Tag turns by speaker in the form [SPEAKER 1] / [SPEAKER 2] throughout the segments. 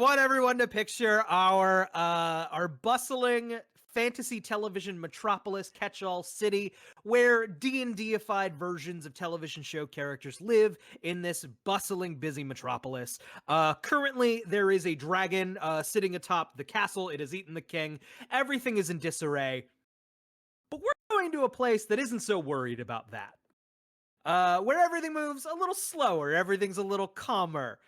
[SPEAKER 1] want everyone to picture our bustling fantasy television metropolis catch-all city where D&D-ified versions of television show characters live in this bustling, busy metropolis. Currently, there is a dragon sitting atop the castle. It has eaten the king. Everything is in disarray. But we're going to a place that isn't so worried about that. Where everything moves a little slower. Everything's a little calmer.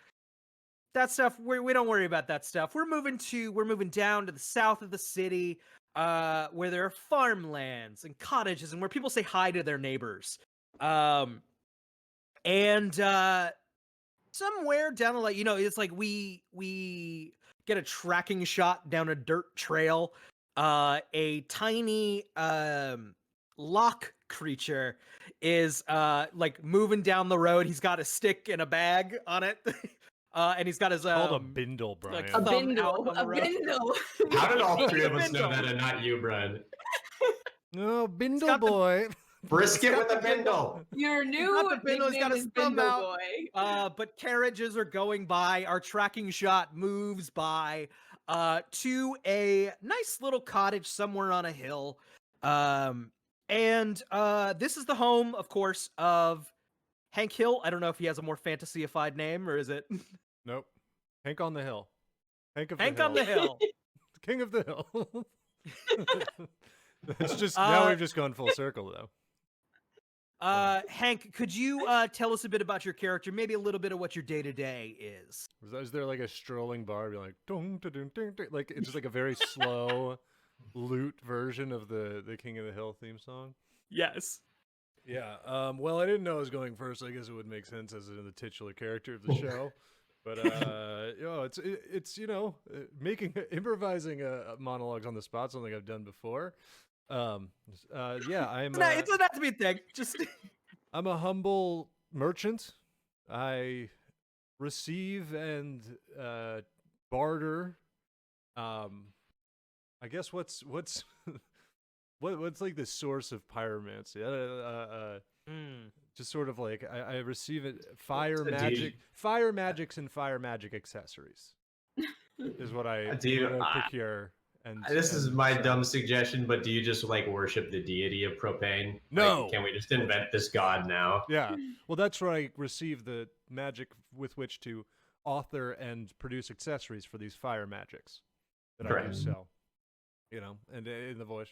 [SPEAKER 1] That stuff, we don't worry about that stuff. We're moving down to the south of the city, where there are farmlands and cottages and where people say hi to their neighbors. And somewhere down the line, it's like we get a tracking shot down a dirt trail. A tiny lock creature is like moving down the road. He's got a stick and a bag on it. And he's got his
[SPEAKER 2] called a bindle, Brian.
[SPEAKER 1] like,
[SPEAKER 3] A bindle.
[SPEAKER 4] How did all three of us know that and not you, Brad?
[SPEAKER 2] Oh, bindle boy.
[SPEAKER 4] Brisket with a bindle.
[SPEAKER 3] Your new nickname is Bindle Boy.
[SPEAKER 1] But carriages are going by. Our tracking shot moves by to a nice little cottage somewhere on a hill. And this is the home, of course, of Hank Hill. I don't know if he has a more fantasy-ified name, or is it?
[SPEAKER 2] Nope. Hank on the hill. Hank
[SPEAKER 1] on the hill.
[SPEAKER 2] King of the hill. It's just now we've just gone full circle though.
[SPEAKER 1] Hank, could you tell us a bit about your character? Maybe a little bit of what your day-to-day is.
[SPEAKER 2] Is there like a strolling bar be like dong, dong, dong, dong, dong, like it's just like a very slow lute version of the King of the Hill theme song?
[SPEAKER 1] Yes.
[SPEAKER 2] Yeah. Well, I didn't know I was going first. I guess it would make sense as the titular character of the show. But it's improvising monologues on the spot, something I've done before. Yeah, I'm.
[SPEAKER 1] It doesn't have to be a thing. Just
[SPEAKER 2] I'm a humble merchant. I receive and barter. I guess what's what's like the source of pyromancy? Just sort of like I receive it. Fire magics and fire magic accessories is what I procure. And
[SPEAKER 4] this is my dumb suggestion, but do you just like worship the deity of propane?
[SPEAKER 2] No.
[SPEAKER 4] Like, can we just invent this god now?
[SPEAKER 2] Yeah. Well, that's where I receive the magic with which to author and produce accessories for these fire magics that I do sell. And in the voice.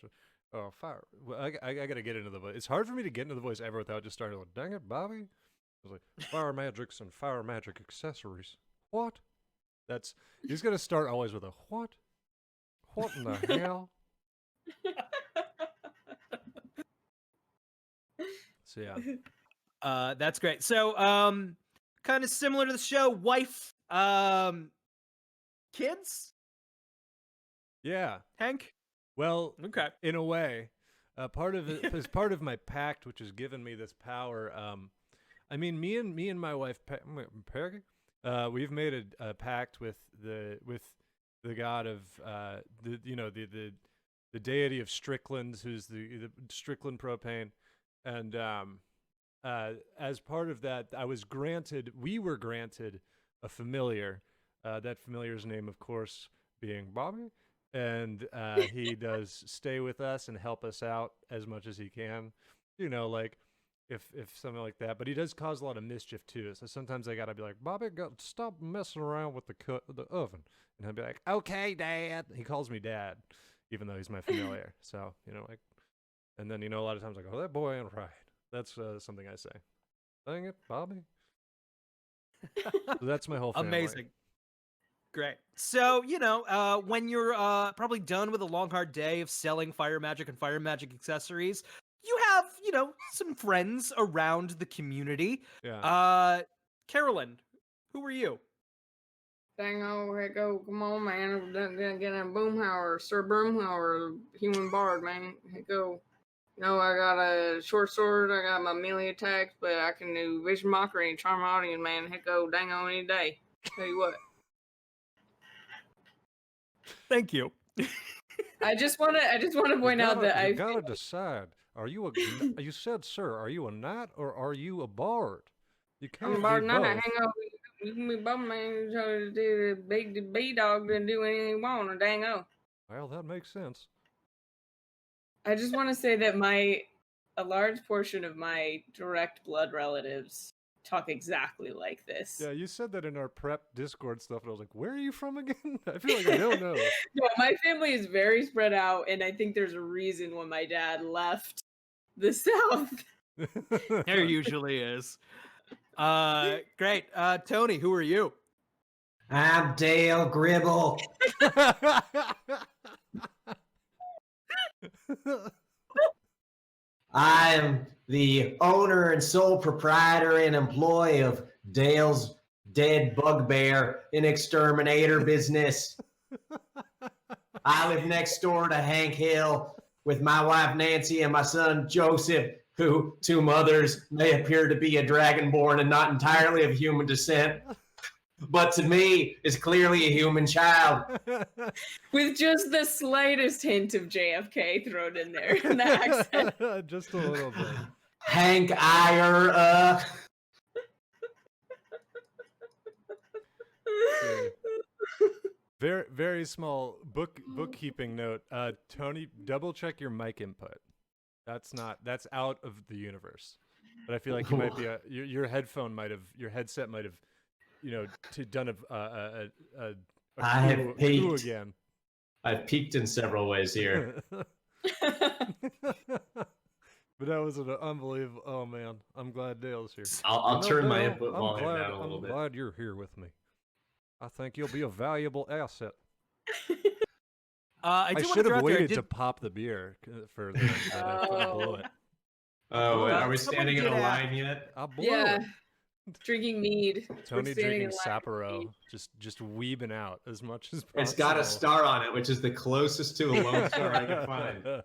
[SPEAKER 2] Oh, fire! Well, I got to get into the voice. It's hard for me to get into the voice ever without just starting like, "Dang it, Bobby!" I was like, "Fire magics and fire magic accessories." What? He's gonna start always with a what? What in the hell? So yeah,
[SPEAKER 1] that's great. So, kind of similar to the show, wife, kids.
[SPEAKER 2] Yeah,
[SPEAKER 1] Hank.
[SPEAKER 2] Well,
[SPEAKER 1] okay.
[SPEAKER 2] In a way, part of it is part of my pact, which has given me this power. I mean, me and my wife, Peggy, we've made a pact with the god of the deity of Strickland, who's the Strickland propane, and as part of that, we were granted a familiar. That familiar's name, of course, being Bobby. And he does stay with us and help us out as much as he can, like if something like that. But he does cause a lot of mischief too. So sometimes I gotta be like, Bobby, stop messing around with the oven, and he'll be like, okay, Dad. He calls me Dad, even though he's my familiar. So and then a lot of times I go, that boy ain't right. That's something I say. Dang it, Bobby. So that's my whole family.
[SPEAKER 1] Amazing. Great. So, when you're probably done with a long, hard day of selling fire magic and fire magic accessories, you have, some friends around the community.
[SPEAKER 2] Yeah.
[SPEAKER 1] Carolyn, who are you?
[SPEAKER 3] Dang, come on, man. I'm gonna get a Boomhauer, Sir Boomhauer, human bard, man. I got a short sword, I got my melee attacks, but I can do vision mockery and charm audience, man. Dang on any day. Tell you what.
[SPEAKER 1] Thank you.
[SPEAKER 3] I just want to point out that
[SPEAKER 2] you gotta decide. You said, sir, are you a knight or are you a bard? You can't
[SPEAKER 3] I'm a bard
[SPEAKER 2] be
[SPEAKER 3] knight.
[SPEAKER 2] both.
[SPEAKER 3] I hang out You can be both, man. So the big B dog didn't do anything he wanted. Dang oh.
[SPEAKER 2] Well, that makes sense.
[SPEAKER 3] I just want to say that a large portion of my direct blood relatives talk exactly like this.
[SPEAKER 2] Yeah, you said that in our prep Discord stuff, and I was like, where are you from again? I feel like I don't know.
[SPEAKER 3] No, my family is very spread out, and I think there's a reason when my dad left the South.
[SPEAKER 1] There usually is. Great. Tony, who are you?
[SPEAKER 4] I'm Dale Gribble. I am the owner and sole proprietor and employee of Dale's Dead Bugbear and Exterminator business. I live next door to Hank Hill with my wife Nancy and my son Joseph, who to mothers may appear to be a dragonborn and not entirely of human descent, but to me is clearly a human child.
[SPEAKER 3] With just the slightest hint of JFK thrown in there in the accent.
[SPEAKER 2] Just a little bit.
[SPEAKER 4] Hank Iyer,
[SPEAKER 2] Very, very small bookkeeping note. Tony, double check your mic input. That's out of the universe. But I feel like you might be your headset might have, done a
[SPEAKER 4] I have
[SPEAKER 2] coup
[SPEAKER 4] peaked.
[SPEAKER 2] again.
[SPEAKER 4] I've peaked in several ways here.
[SPEAKER 2] But that was an unbelievable. Oh man, I'm glad Dale's here.
[SPEAKER 4] I'll turn my
[SPEAKER 2] Dale,
[SPEAKER 4] input volume down a little bit.
[SPEAKER 2] I'm glad you're here with me. I think you'll be a valuable asset.
[SPEAKER 1] I
[SPEAKER 2] should have waited to pop the beer for that. I blew it.
[SPEAKER 4] Oh, are we
[SPEAKER 1] Someone
[SPEAKER 4] standing in
[SPEAKER 1] did
[SPEAKER 4] a
[SPEAKER 1] ask-
[SPEAKER 4] line yet?
[SPEAKER 2] I blew
[SPEAKER 3] Yeah.
[SPEAKER 2] it.
[SPEAKER 3] Drinking mead.
[SPEAKER 2] Tony
[SPEAKER 3] We're standing
[SPEAKER 2] drinking
[SPEAKER 3] in line for
[SPEAKER 2] Sapporo,
[SPEAKER 3] mead.
[SPEAKER 2] just weebing out as much as possible.
[SPEAKER 4] It's got a star on it, which is the closest to a Lone Star I can find.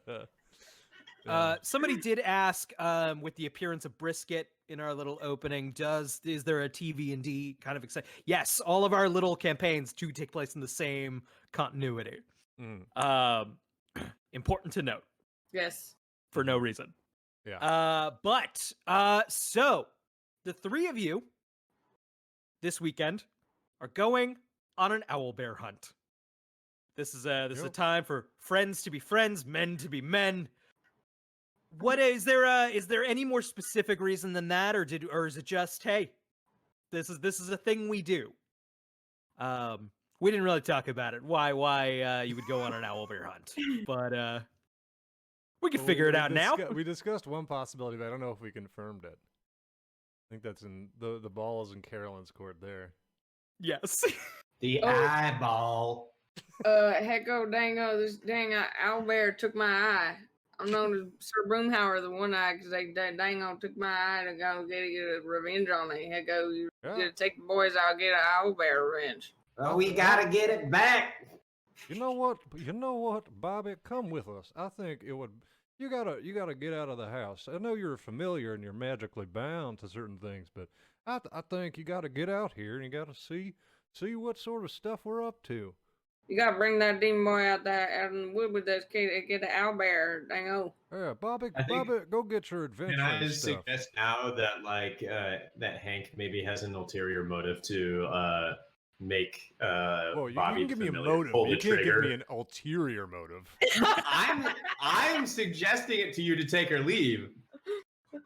[SPEAKER 1] Somebody did ask, with the appearance of brisket in our little opening, is there a TV&D kind of exciting? Yes, all of our little campaigns do take place in the same continuity. Important to note
[SPEAKER 3] Yes.
[SPEAKER 1] for no reason.
[SPEAKER 2] Yeah.
[SPEAKER 1] So the three of you this weekend are going on an owlbear hunt. This is a time for friends to be friends, men to be men. What is there any more specific reason than that, or is it just, hey, this is a thing we do? We didn't really talk about it. Why you would go on an owlbear hunt, but we can figure it out now.
[SPEAKER 2] We discussed one possibility, but I don't know if we confirmed it. I think that's in the ball is in Carolyn's court there.
[SPEAKER 1] Yes.
[SPEAKER 4] The
[SPEAKER 3] Oh.
[SPEAKER 4] eyeball.
[SPEAKER 3] Hecko dango, this dang owlbear took my eye. I'm known as Sir Boomhauer, the one eye, because they dango took my eye to go get revenge on me. Hecko, you gotta take the boys out, get an owlbear revenge.
[SPEAKER 4] Oh, we gotta get it back.
[SPEAKER 2] You know what, Bobby? Come with us. I think it would. You gotta get out of the house. I know you're familiar and you're magically bound to certain things, but I think you gotta get out here and you gotta see what sort of stuff we're up to.
[SPEAKER 3] You gotta bring that demon boy out there out in the wood with us kid and get the owlbear. Dango.
[SPEAKER 2] Yeah, Bobby,
[SPEAKER 4] I think-
[SPEAKER 2] go get your adventure.
[SPEAKER 4] Can I
[SPEAKER 2] and
[SPEAKER 4] just
[SPEAKER 2] stuff.
[SPEAKER 4] suggest now that that Hank maybe has an ulterior motive to make
[SPEAKER 2] Well, you
[SPEAKER 4] Bobby
[SPEAKER 2] can give me a
[SPEAKER 4] familiar,
[SPEAKER 2] motive.
[SPEAKER 4] pull
[SPEAKER 2] You
[SPEAKER 4] the
[SPEAKER 2] can't
[SPEAKER 4] trigger.
[SPEAKER 2] give me an ulterior motive.
[SPEAKER 4] I'm suggesting it to you to take her leave.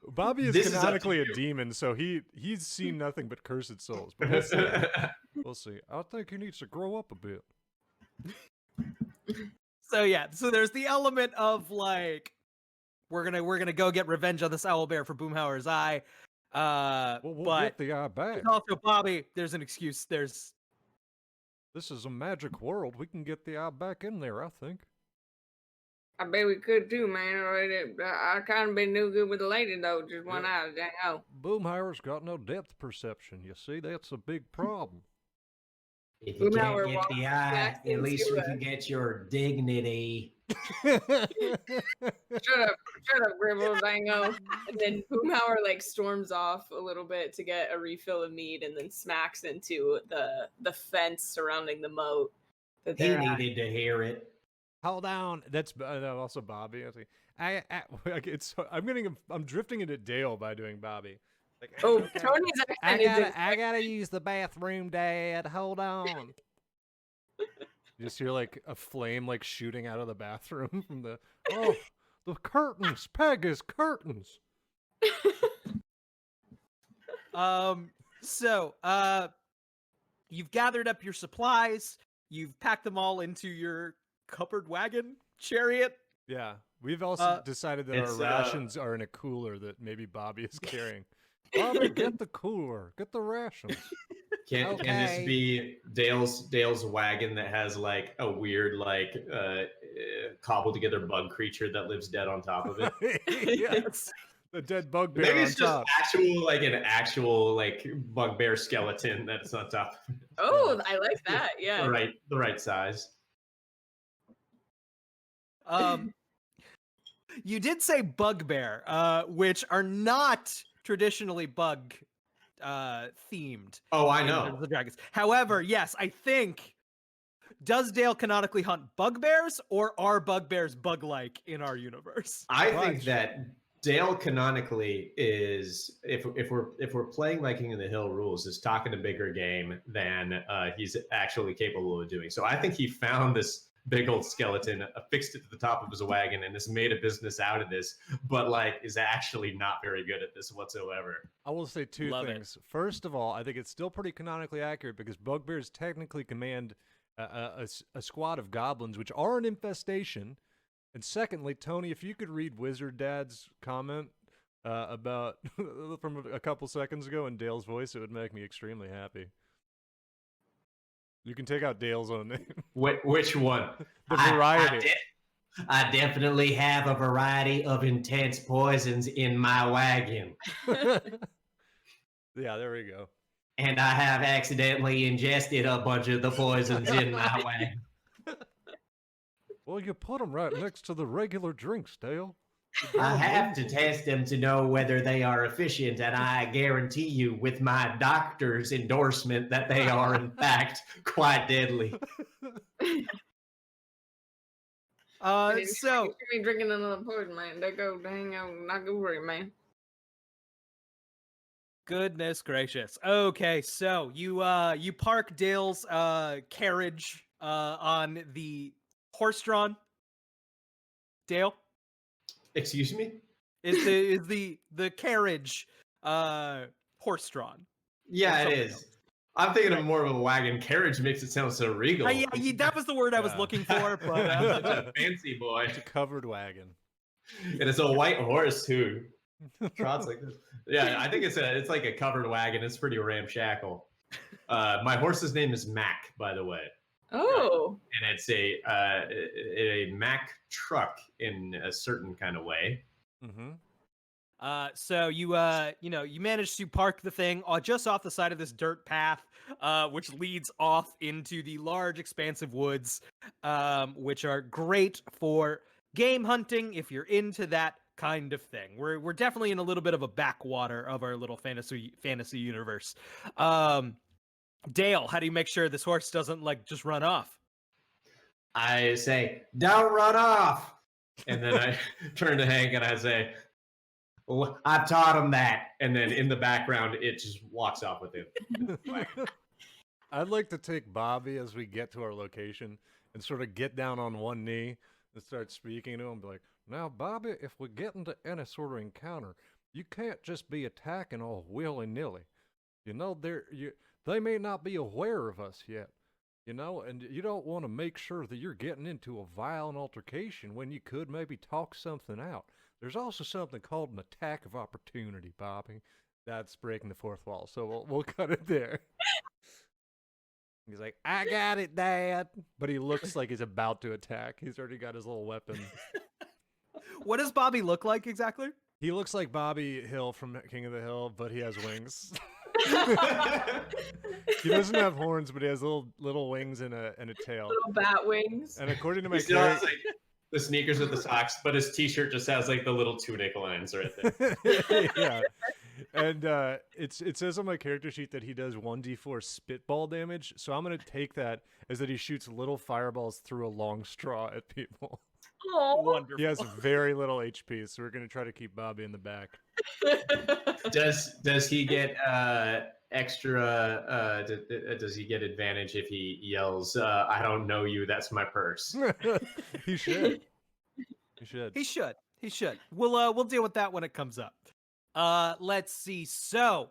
[SPEAKER 2] Bobby is
[SPEAKER 4] This is up to
[SPEAKER 2] canonically a
[SPEAKER 4] you.
[SPEAKER 2] demon, so he's seen nothing but cursed souls. But we'll see. We'll see. I think he needs to grow up a bit.
[SPEAKER 1] So there's the element of like we're gonna go get revenge on this owlbear for Boomhauer's eye.
[SPEAKER 2] Well, we'll
[SPEAKER 1] but
[SPEAKER 2] get the eye back.
[SPEAKER 1] there's also Bobby. There's an excuse. This
[SPEAKER 2] is a magic world. We can get the eye back in there, I think.
[SPEAKER 3] I bet we could too, man. I kind of been no good with the lady though, just one eye. Dango.
[SPEAKER 2] Boomhauer's got no depth perception. You see, that's a big problem.
[SPEAKER 4] If you
[SPEAKER 3] Now
[SPEAKER 4] can't
[SPEAKER 3] we're
[SPEAKER 4] get
[SPEAKER 3] walking
[SPEAKER 4] the eye,
[SPEAKER 3] back
[SPEAKER 4] at least we
[SPEAKER 3] into
[SPEAKER 4] can get your dignity.
[SPEAKER 3] Shut up, Gribble, Dango. And then Boomhauer like storms off a little bit to get a refill of mead, and then smacks into the fence surrounding the moat. That
[SPEAKER 4] He
[SPEAKER 3] they're at.
[SPEAKER 4] needed to hear it.
[SPEAKER 2] Hold on. That's also Bobby. I'm drifting into Dale by doing Bobby. Like,
[SPEAKER 3] Oh,
[SPEAKER 2] okay.
[SPEAKER 3] Tony's accent
[SPEAKER 2] I gotta use the bathroom, Dad. Hold on. You just hear like a flame like shooting out of the bathroom from the the curtains, Pegasus curtains.
[SPEAKER 1] So you've gathered up your supplies, you've packed them all into your covered wagon chariot.
[SPEAKER 2] Yeah, we've also decided that our
[SPEAKER 4] it's,
[SPEAKER 2] rations are in a cooler that maybe Bobby is carrying. Bobby, get the cooler, get the rations.
[SPEAKER 4] Can this be Dale's wagon that has like a weird like cobbled together bug creature that lives dead on top of it?
[SPEAKER 2] Yes, the dead bugbear
[SPEAKER 4] Maybe
[SPEAKER 2] on
[SPEAKER 4] it's just
[SPEAKER 2] top.
[SPEAKER 4] an actual like bugbear skeleton that's on top of it.
[SPEAKER 3] Oh, I like that. Yeah.
[SPEAKER 4] The right size.
[SPEAKER 1] You did say bugbear, which are not traditionally bug themed.
[SPEAKER 4] Oh, I
[SPEAKER 1] in
[SPEAKER 4] know.
[SPEAKER 1] Dungeons and Dragons. However, yes, I think, does Dale canonically hunt bugbears, or are bugbears bug-like in our universe?
[SPEAKER 4] I think that Dale canonically is, if we're playing like King of the Hill rules, is talking a bigger game than he's actually capable of doing. So I think he found this big old skeleton, affixed it to the top of his wagon, and has made a business out of this, but like is actually not very good at this whatsoever.
[SPEAKER 2] I will say two things. First of all, I think it's still pretty canonically accurate because bugbears technically command a squad of goblins, which are an infestation. And secondly, Tony, if you could read Wizard Dad's comment about from a couple seconds ago in Dale's voice, it would make me extremely happy. You can take out Dale's own name.
[SPEAKER 4] Which one?
[SPEAKER 2] The variety.
[SPEAKER 4] I definitely have a variety of intense poisons in my wagon.
[SPEAKER 2] Yeah, there we go.
[SPEAKER 4] And I have accidentally ingested a bunch of the poisons in my wagon.
[SPEAKER 2] Well, you put them right next to the regular drinks, Dale.
[SPEAKER 4] I have to test them to know whether they are efficient, and I guarantee you, with my doctor's endorsement, that they are in fact quite deadly.
[SPEAKER 1] So
[SPEAKER 3] be drinking another poison, man. They go, dang, not good for you, man.
[SPEAKER 1] Goodness gracious. Okay, so you park Dale's carriage on the horse-drawn. Dale?
[SPEAKER 4] Excuse me?
[SPEAKER 1] Is the carriage horse-drawn?
[SPEAKER 4] Yeah, it is. I'm thinking of more of a wagon. Carriage makes it sound so regal.
[SPEAKER 1] Yeah, that was the word I was looking for, but
[SPEAKER 4] such a fancy boy.
[SPEAKER 2] It's a covered wagon.
[SPEAKER 4] And it's a white horse too. Trots like this. Yeah, I think it's like a covered wagon. It's pretty ramshackle. My horse's name is Mac, by the way.
[SPEAKER 3] Oh.
[SPEAKER 4] And it's a Mack truck in a certain kind of way.
[SPEAKER 2] Mm-hmm.
[SPEAKER 1] So you managed to park the thing just off the side of this dirt path, which leads off into the large, expansive woods, which are great for game hunting if you're into that kind of thing. We're definitely in a little bit of a backwater of our little fantasy universe. Dale, how do you make sure this horse doesn't like just run off?
[SPEAKER 4] I say, "Don't run off," and then I turn to Hank and I say, well, "I taught him that." And then in the background, it just walks off with him.
[SPEAKER 2] I'd like to take Bobby as we get to our location and sort of get down on one knee and start speaking to him. Be like, "Now, Bobby, if we get into any sort of encounter, you can't just be attacking all willy-nilly. You know, they may not be aware of us yet, you know, and you don't want to make sure that you're getting into a violent altercation when you could maybe talk something out. There's also something called an attack of opportunity, Bobby." That's breaking the fourth wall, so we'll cut it there. He's like, "I got it, Dad." But he looks like he's about to attack. He's already got his little weapon.
[SPEAKER 1] What does Bobby look like exactly?
[SPEAKER 2] He looks like Bobby Hill from King of the Hill, but he has wings. He doesn't have horns, but he has little wings and a tail.
[SPEAKER 3] Little bat wings.
[SPEAKER 2] And according to my
[SPEAKER 4] He still has like the sneakers with the socks, but his t-shirt just has like the little tunic lines right there.
[SPEAKER 2] Yeah. And it says on my character sheet that he does 1d4 spitball damage, so I'm going to take that as that he shoots little fireballs through a long straw at people.
[SPEAKER 3] Oh.
[SPEAKER 1] Wonderful.
[SPEAKER 2] He has very little HP, so we're gonna try to keep Bobby in the back.
[SPEAKER 4] Does he get extra? Does he get advantage if he yells, "I don't know you. That's my purse"?
[SPEAKER 2] He should. He should.
[SPEAKER 1] He should. He should. We'll deal with that when it comes up. Let's see. So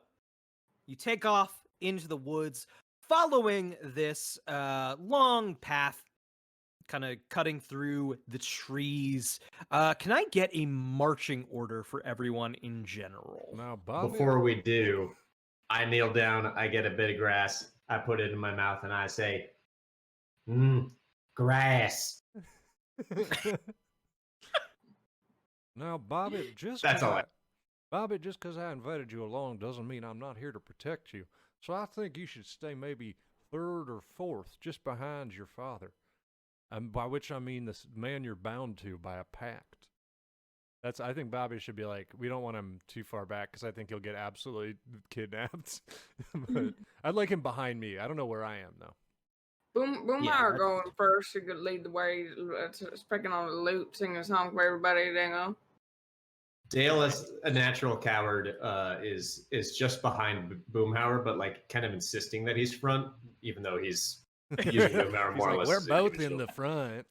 [SPEAKER 1] you take off into the woods, following this long path, kind of cutting through the trees. Can I get a marching order for everyone in general?
[SPEAKER 2] Now, Bobby.
[SPEAKER 4] Before we do, I kneel down. I get a bit of grass. I put it in my mouth, and I say, grass."
[SPEAKER 2] Now, Bobby, just
[SPEAKER 4] That's all.
[SPEAKER 2] Bobby, just because I invited you along doesn't mean I'm not here to protect you. So I think you should stay maybe third or fourth, just behind your father. By which I mean this man you're bound to by a pact. I think Bobby should be like, we don't want him too far back because I think he'll get absolutely kidnapped. But I'd like him behind me. I don't know where I am though.
[SPEAKER 3] Boomhauer going first. He could lead the way, picking on the lute, singing a song for everybody. Dang on.
[SPEAKER 4] Dale, is a natural coward, is just behind Boomhauer, but like kind of insisting that he's front, even though he's using Boomhauer more or less.
[SPEAKER 2] We're
[SPEAKER 4] as an
[SPEAKER 2] both in
[SPEAKER 4] individual.
[SPEAKER 2] the front.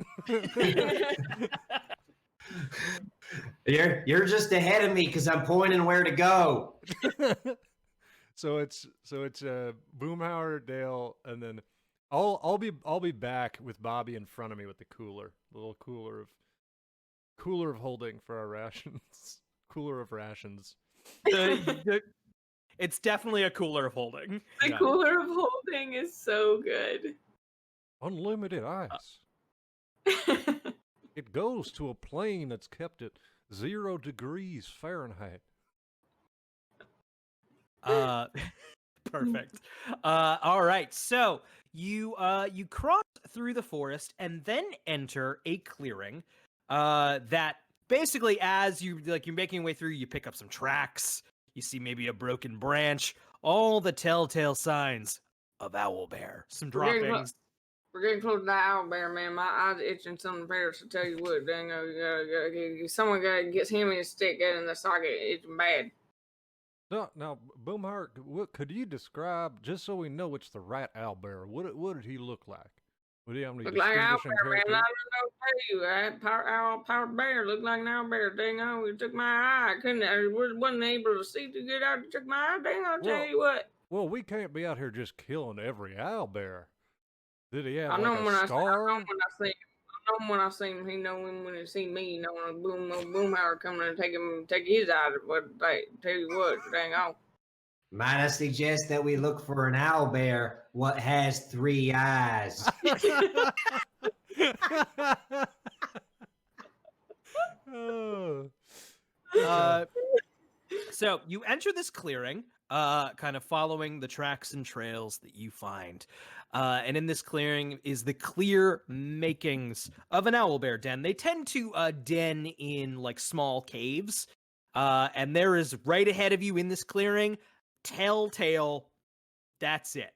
[SPEAKER 4] You're just ahead of me because I'm pointing where to go.
[SPEAKER 2] So it's Boomhauer, Dale, and then I'll be back with Bobby in front of me with the little cooler of holding for our rations. Cooler of rations.
[SPEAKER 1] It's definitely a cooler of holding.
[SPEAKER 3] The cooler of holding is so good.
[SPEAKER 2] Unlimited ice. It goes to a plane that's kept at 0 degrees Fahrenheit.
[SPEAKER 1] Perfect. All right. So you cross through the forest and then enter a clearing. That basically, as you're making your way through, you pick up some tracks. You see maybe a broken branch. All the telltale signs of owlbear. Some droppings.
[SPEAKER 3] We're getting close to the owlbear, man. My eyes itching something better. So tell you what, dang, someone gets him in his stick, get in the socket. It's bad.
[SPEAKER 2] Now, Boomhauer, could you describe, just so we know it's the right owlbear, what did he look like? Would he have any
[SPEAKER 3] Look like an
[SPEAKER 2] distinguishing
[SPEAKER 3] owlbear, man. I
[SPEAKER 2] characteristics?
[SPEAKER 3] don't know what to tell you. That powered bear looked like an owlbear. Dang on, it took my eye. I wasn't able to see to get out. It took my eye. Dang, I'll tell you what.
[SPEAKER 2] Well, we can't be out here just killing every owlbear. Did he have
[SPEAKER 3] I know
[SPEAKER 2] like
[SPEAKER 3] when
[SPEAKER 2] a
[SPEAKER 3] I
[SPEAKER 2] scar?
[SPEAKER 3] know when I seen him. He know him when he see me. You know when Boomhauer coming and take his eye. But tell you what, dang on.
[SPEAKER 4] Might I suggest that we look for an owlbear what has 3 eyes?
[SPEAKER 1] So you enter this clearing, kind of following the tracks and trails that you find. And in this clearing is the clear makings of an owlbear den. They tend to den in like small caves. And there is right ahead of you in this clearing, telltale, that's it.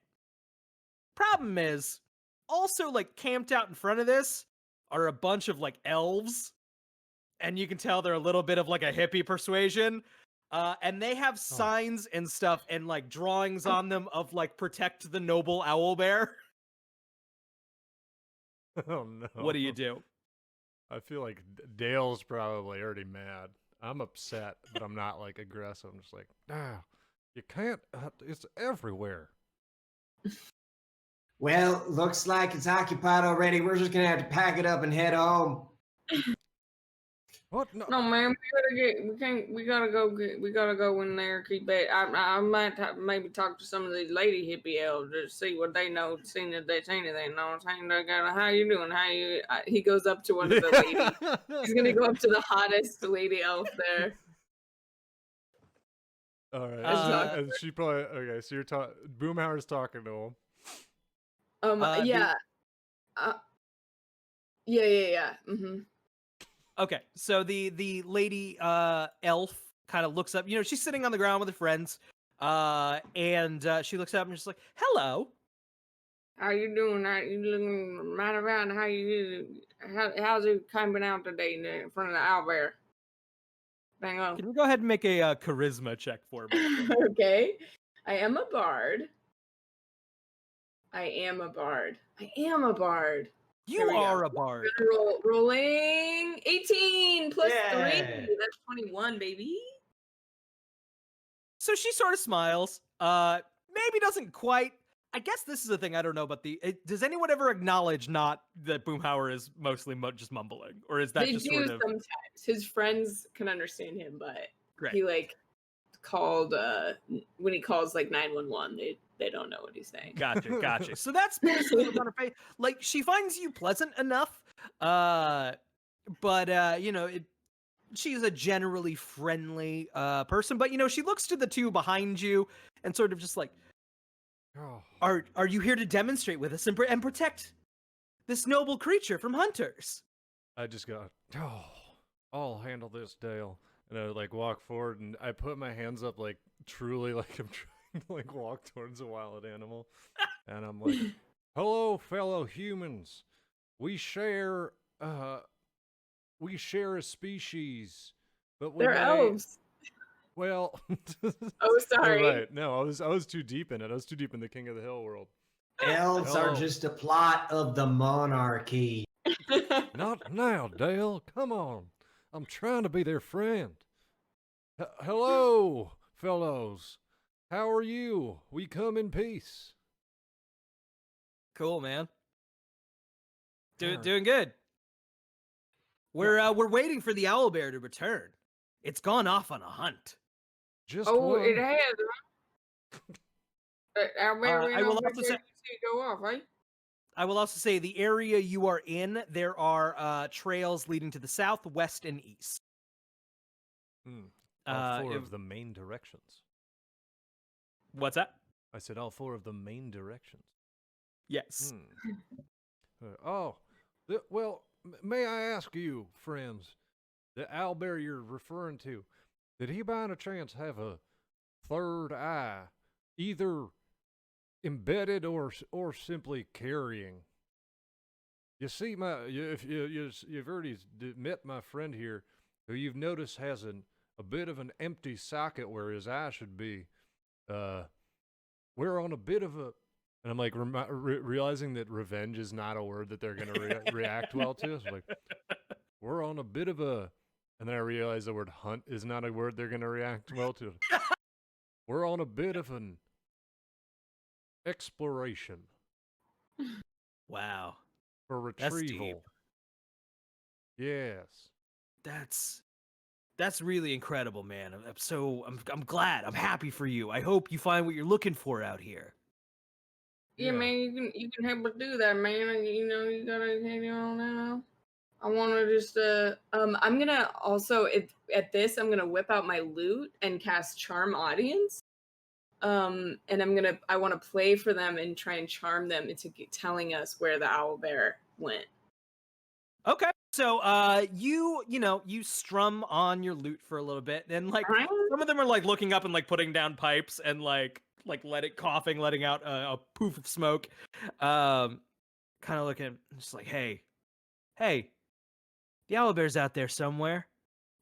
[SPEAKER 1] Problem is, also like camped out in front of this are a bunch of like elves. And you can tell they're a little bit of like a hippie persuasion. And they have signs and stuff and like drawings on them of like protect the noble owlbear.
[SPEAKER 2] Oh no.
[SPEAKER 1] What do you do?
[SPEAKER 2] I feel like Dale's probably already mad. I'm upset, but I'm not like aggressive. I'm just like, you can't, it's everywhere.
[SPEAKER 4] Well, looks like it's occupied already. We're just gonna have to pack it up and head home.
[SPEAKER 2] What?
[SPEAKER 3] No, man, we gotta go in there. Keep it. I might maybe talk to some of these lady hippie elves to see what they know, seeing if they see anything. Know what I'm saying? How you doing? He goes up to one of the ladies. He's gonna go up to the hottest lady elf there.
[SPEAKER 2] All right. And she probably, okay, so you're Boomhauer's talking to him.
[SPEAKER 3] Yeah. Yeah. Mm-hmm.
[SPEAKER 1] Okay, so the lady elf kind of looks up. You know, she's sitting on the ground with her friends, and she looks up and she's like, "Hello,
[SPEAKER 3] how you doing? How you looking right around? How how's it coming out today in front of the owlbear? Dango.
[SPEAKER 1] Can you go ahead and make a charisma check for me?
[SPEAKER 3] Okay. I am a bard. I am a bard.
[SPEAKER 1] You are a bard.
[SPEAKER 3] Rolling 18 plus 3.
[SPEAKER 4] Yay.
[SPEAKER 3] That's 21, baby.
[SPEAKER 1] So she sort of smiles. Maybe doesn't quite. I guess this is a thing I don't know about does anyone ever acknowledge not that Boomhauer is mostly just mumbling, or is that
[SPEAKER 3] They
[SPEAKER 1] just
[SPEAKER 3] do
[SPEAKER 1] sort of
[SPEAKER 3] sometimes. His friends can understand him, but
[SPEAKER 1] great?
[SPEAKER 3] he like called when he calls like 911, they don't know what he's saying.
[SPEAKER 1] Gotcha. So that's basically what's on her face. Like she finds you pleasant enough, but you know, she's a generally friendly person. But you know, she looks to the two behind you and sort of just like,
[SPEAKER 2] Oh,
[SPEAKER 1] are you here to demonstrate with us and protect this noble creature from hunters?
[SPEAKER 2] I just go, oh, I'll handle this, Dale. And I like walk forward and I put my hands up like truly like I'm trying to like walk towards a wild animal. And I'm like, hello, fellow humans. We share a species, but we
[SPEAKER 3] They're elves.
[SPEAKER 2] Well,
[SPEAKER 3] Oh, sorry.
[SPEAKER 2] You're right. No, I was too deep in it. I was too deep in the King of the Hill world.
[SPEAKER 4] Elves are just a plot of the monarchy.
[SPEAKER 2] Not now, Dale. Come on. I'm trying to be their friend. Hello, fellows. How are you? We come in peace.
[SPEAKER 1] Cool, man.
[SPEAKER 2] Alright.
[SPEAKER 1] Doing good. We're waiting for the owlbear to return. It's gone off on a hunt.
[SPEAKER 2] Just
[SPEAKER 3] Oh,
[SPEAKER 2] one.
[SPEAKER 3] it has. Owlbear,
[SPEAKER 1] I will also say-
[SPEAKER 3] go off, right?
[SPEAKER 1] I will also say the area you are in, there are trails leading to the south, west, and east.
[SPEAKER 2] All four of the main directions.
[SPEAKER 1] What's that?
[SPEAKER 2] I said all four of the main directions.
[SPEAKER 1] Yes.
[SPEAKER 2] Well, may I ask you, friends, the owlbear you're referring to, did he by any chance have a third eye, either embedded or simply carrying? You see, you've already met my friend here, who you've noticed has a bit of an empty socket where his eye should be. We're on a bit of a, and I'm like realizing that revenge is not a word that they're gonna react well to. So like, we're on a bit of a, and then I realize the word hunt is not a word they're gonna react well to. We're on a bit of an exploration.
[SPEAKER 1] Wow.
[SPEAKER 2] For
[SPEAKER 1] That's
[SPEAKER 2] retrieval.
[SPEAKER 1] deep.
[SPEAKER 2] Yes.
[SPEAKER 1] That's really incredible, man. I'm glad. I'm happy for you. I hope you find what you're looking for out here.
[SPEAKER 3] Yeah, man, you can help us do that, man. You know, you gotta, you know, now. I want to just, I'm gonna also, at this, I'm gonna whip out my lute and cast Charm Audience. And I want to play for them and try and charm them into telling us where the owlbear went.
[SPEAKER 1] Okay. So, you strum on your lute for a little bit, and like some of them are like looking up and like putting down pipes and like letting out a poof of smoke, kind of looking, just like, hey, the owlbear's out there somewhere.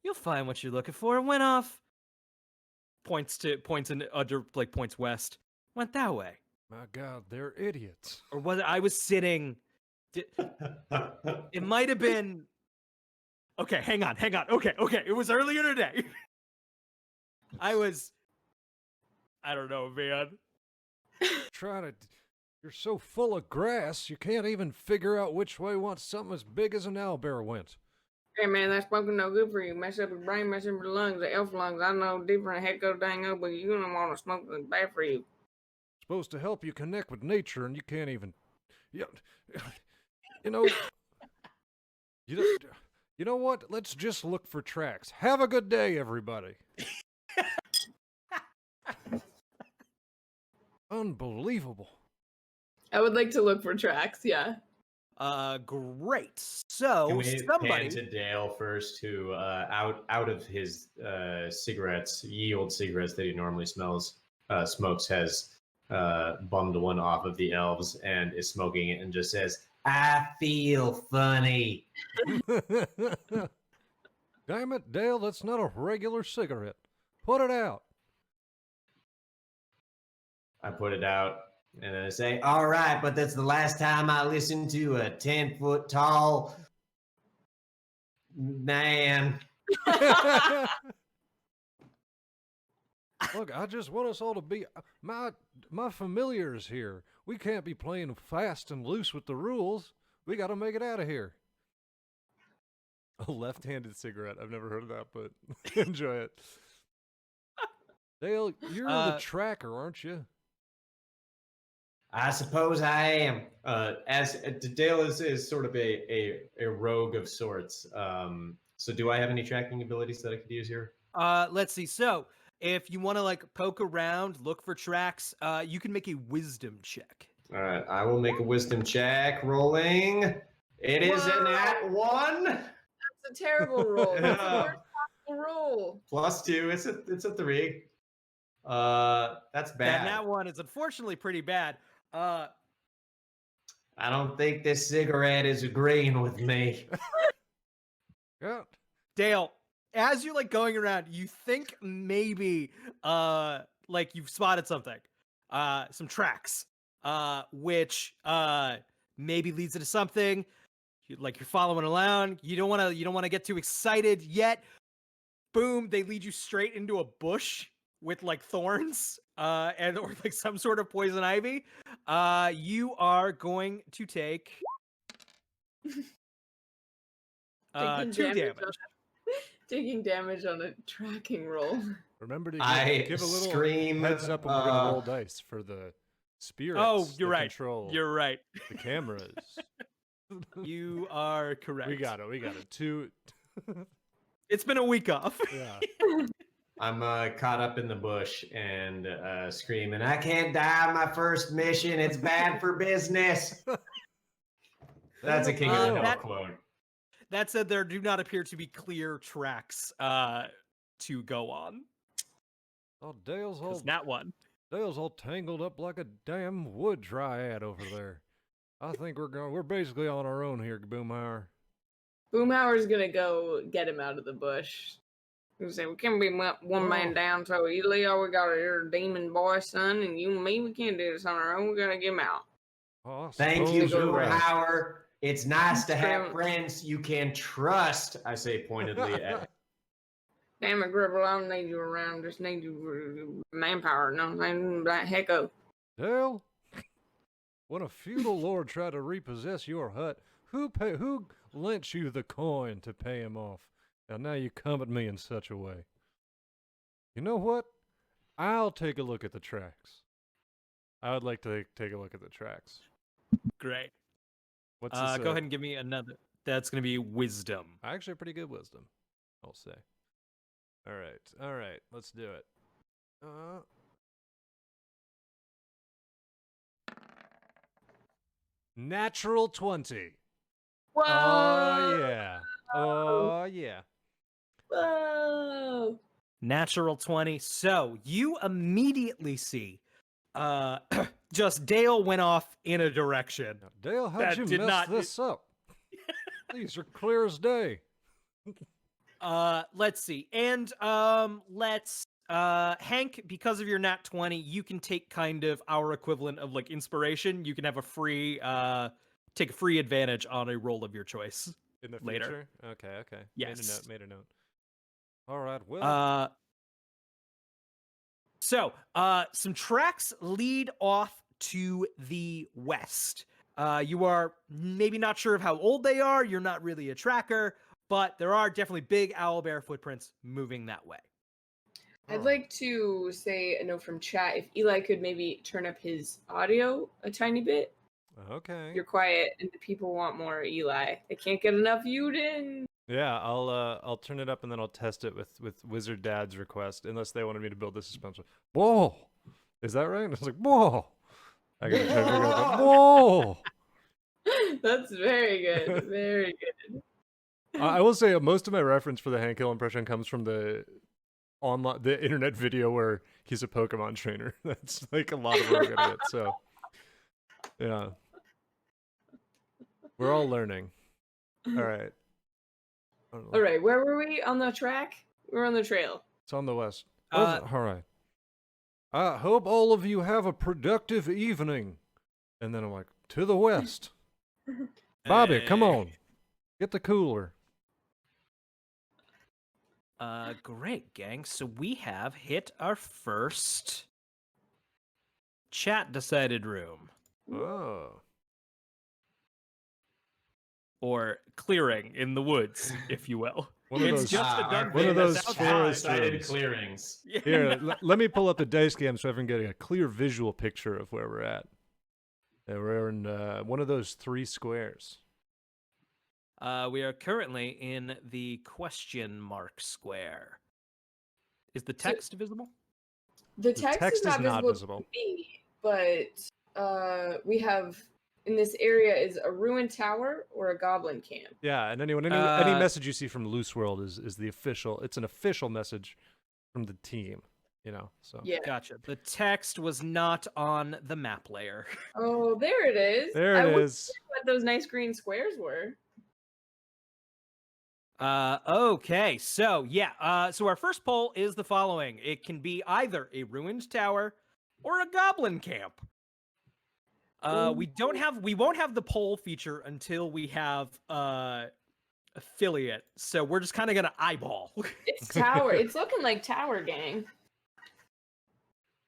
[SPEAKER 1] You'll find what you're looking for. It went off. Points west. Went that way.
[SPEAKER 2] My God, they're idiots.
[SPEAKER 1] Or was it? I was sitting. It might have been. Okay, hang on. Okay. It was earlier today. I don't know, man.
[SPEAKER 2] You're so full of grass, you can't even figure out which way once something as big as an owlbear went.
[SPEAKER 3] Hey, man, that smoking no good for you. Mess up your brain, mess up your lungs, the elf lungs. I know different, heck go dang up, but you don't want to smoke. It's bad for you.
[SPEAKER 2] Supposed to help you connect with nature, and you can't even. You know what? Let's just look for tracks. Have a good day, everybody. Unbelievable.
[SPEAKER 3] I would like to look for tracks, yeah.
[SPEAKER 1] Great. So
[SPEAKER 4] Can we
[SPEAKER 1] somebody
[SPEAKER 4] pan to Dale first, who out of his cigarettes, ye old cigarettes that he normally smokes, has bummed one off of the elves and is smoking it and just says, I feel funny.
[SPEAKER 2] Damn it, Dale, that's not a regular cigarette. Put it out.
[SPEAKER 4] I put it out and I say, all right, but that's the last time I listen to a 10-foot tall man.
[SPEAKER 2] Look, I just want us all to be my familiars here. We can't be playing fast and loose with the rules. We got to make it out of here. A left-handed cigarette. I've never heard of that, but enjoy it. Dale, you're the tracker, aren't you?
[SPEAKER 4] I suppose I am. As Dale is sort of a rogue of sorts. So do I have any tracking abilities that I could use here?
[SPEAKER 1] Let's see. So if you want to like poke around, look for tracks, you can make a wisdom check.
[SPEAKER 4] All right, I will make a wisdom check. Rolling. It is a nat 1.
[SPEAKER 3] That's a terrible roll. That's the
[SPEAKER 4] Yeah.
[SPEAKER 3] worst possible roll.
[SPEAKER 4] +2. It's a 3. That's bad.
[SPEAKER 1] That nat 1 is unfortunately pretty bad.
[SPEAKER 4] I don't think this cigarette is agreeing with me.
[SPEAKER 2] Yeah.
[SPEAKER 1] Dale, as you're like going around, you think maybe like you've spotted something, some tracks, which maybe leads into something. Like you're following along. You don't want to get too excited yet. Boom! They lead you straight into a bush with like thorns, and or like some sort of poison ivy. You are going to take 2 damage.
[SPEAKER 3] Taking damage on a tracking roll.
[SPEAKER 2] Remember to
[SPEAKER 4] I
[SPEAKER 2] give a little
[SPEAKER 4] scream,
[SPEAKER 2] heads up when we're going to roll dice for the spirits.
[SPEAKER 1] Oh, you're
[SPEAKER 2] that
[SPEAKER 1] right.
[SPEAKER 2] Control
[SPEAKER 1] You're right.
[SPEAKER 2] the cameras.
[SPEAKER 1] You are correct.
[SPEAKER 2] We got it. 2.
[SPEAKER 1] It's been a week off.
[SPEAKER 2] Yeah.
[SPEAKER 4] I'm caught up in the bush and screaming, I can't die on my first mission. It's bad for business. That's a King of the Hill
[SPEAKER 1] that-
[SPEAKER 4] quote.
[SPEAKER 1] That said, there do not appear to be clear tracks to go on.
[SPEAKER 2] Oh, Dale's all
[SPEAKER 1] Not one.
[SPEAKER 2] Dale's all tangled up like a damn wood dryad over there. I think we're basically on our own here, Boomhauer.
[SPEAKER 3] Boomhauer's gonna go get him out of the bush. He say, we can't be one man down so easily. All we got are demon boy, son, and you and me, we can't do this on our own. We gotta get him out.
[SPEAKER 2] Oh, I
[SPEAKER 4] Thank you,
[SPEAKER 2] suppose you're right.
[SPEAKER 4] Boomhauer. It's nice to have friends you can trust, I say pointedly at
[SPEAKER 3] Damn it, Gribble, I don't need you around. Just need you manpower. No, I'm like hecko.
[SPEAKER 2] Dale, when a feudal lord tried to repossess your hut, who lent you the coin to pay him off? And now you come at me in such a way. You know what? I'll take a look at the tracks. I would like to take a look at the tracks.
[SPEAKER 1] Great.
[SPEAKER 2] What's this?
[SPEAKER 1] Go ahead and give me another. That's going to be wisdom.
[SPEAKER 2] Actually, pretty good wisdom, I'll say. All right, let's do it. Natural 20.
[SPEAKER 3] Whoa!
[SPEAKER 2] Oh yeah. Oh yeah.
[SPEAKER 3] Whoa!
[SPEAKER 1] Natural 20. So you immediately see just Dale went off in a direction.
[SPEAKER 2] Now, Dale, how'd
[SPEAKER 1] That
[SPEAKER 2] you
[SPEAKER 1] did
[SPEAKER 2] mess
[SPEAKER 1] not-
[SPEAKER 2] this up? These are clear as day.
[SPEAKER 1] Let's see. And let's Hank, because of your nat 20, you can take kind of our equivalent of like inspiration. You can have a free take a free advantage on a roll of your choice.
[SPEAKER 2] In the
[SPEAKER 1] Later.
[SPEAKER 2] future? Okay.
[SPEAKER 1] Yes.
[SPEAKER 2] Made a note. All right, well.
[SPEAKER 1] So some tracks lead off to the west. You are maybe not sure of how old they are. You're not really a tracker, but there are definitely big owlbear footprints moving that way.
[SPEAKER 3] I'd like to say a note from chat. If Eli could maybe turn up his audio a tiny bit.
[SPEAKER 2] Okay.
[SPEAKER 3] You're quiet, and the people want more Eli. They can't get enough Uden.
[SPEAKER 2] Yeah, I'll turn it up and then I'll test it with Wizard Dad's request, unless they wanted me to build the suspension. Whoa, is that right? I was like, whoa. I gotta check. Whoa.
[SPEAKER 3] That's very good. Very good.
[SPEAKER 2] I will say most of my reference for the Hank Hill impression comes from the internet video where he's a Pokemon trainer. That's like a lot of where I'm gonna get. So, yeah. We're all learning. All right.
[SPEAKER 3] All right, where were we on the track? We were on the trail.
[SPEAKER 2] It's on the west.
[SPEAKER 1] Uh,
[SPEAKER 2] All right. I hope all of you have a productive evening. And then I'm like, to the west. Bobby, come on. Get the cooler.
[SPEAKER 1] Great, gang. So we have hit our first chat decided room.
[SPEAKER 2] Oh.
[SPEAKER 1] Or clearing in the woods, if you will.
[SPEAKER 2] One of
[SPEAKER 1] It's
[SPEAKER 2] those,
[SPEAKER 1] just a dungeon.
[SPEAKER 2] one of those
[SPEAKER 1] That's
[SPEAKER 2] forest
[SPEAKER 4] decided
[SPEAKER 2] rooms.
[SPEAKER 4] clearings.
[SPEAKER 2] Here, let me pull up the dice game so I can get a clear visual picture of where we're at. And we're in one of those 3 squares.
[SPEAKER 1] We are currently in the question mark square. Is the text visible?
[SPEAKER 3] The text, is not visible to me, but we have in this area is a ruined tower or a goblin camp.
[SPEAKER 2] Yeah, and any message you see from Loose World is the official. It's an official message from the team, So
[SPEAKER 3] Yeah.
[SPEAKER 1] Gotcha. The text was not on the map layer.
[SPEAKER 3] Oh, there it is.
[SPEAKER 2] there
[SPEAKER 3] I
[SPEAKER 2] it
[SPEAKER 3] wondered
[SPEAKER 2] is.
[SPEAKER 3] what those nice green squares were.
[SPEAKER 1] Okay, so yeah, so our first poll is the following. It can be either a ruined tower or a goblin camp. We won't have the poll feature until we have affiliate, so we're just kind of gonna eyeball.
[SPEAKER 3] It's tower. It's looking like Tower Gang.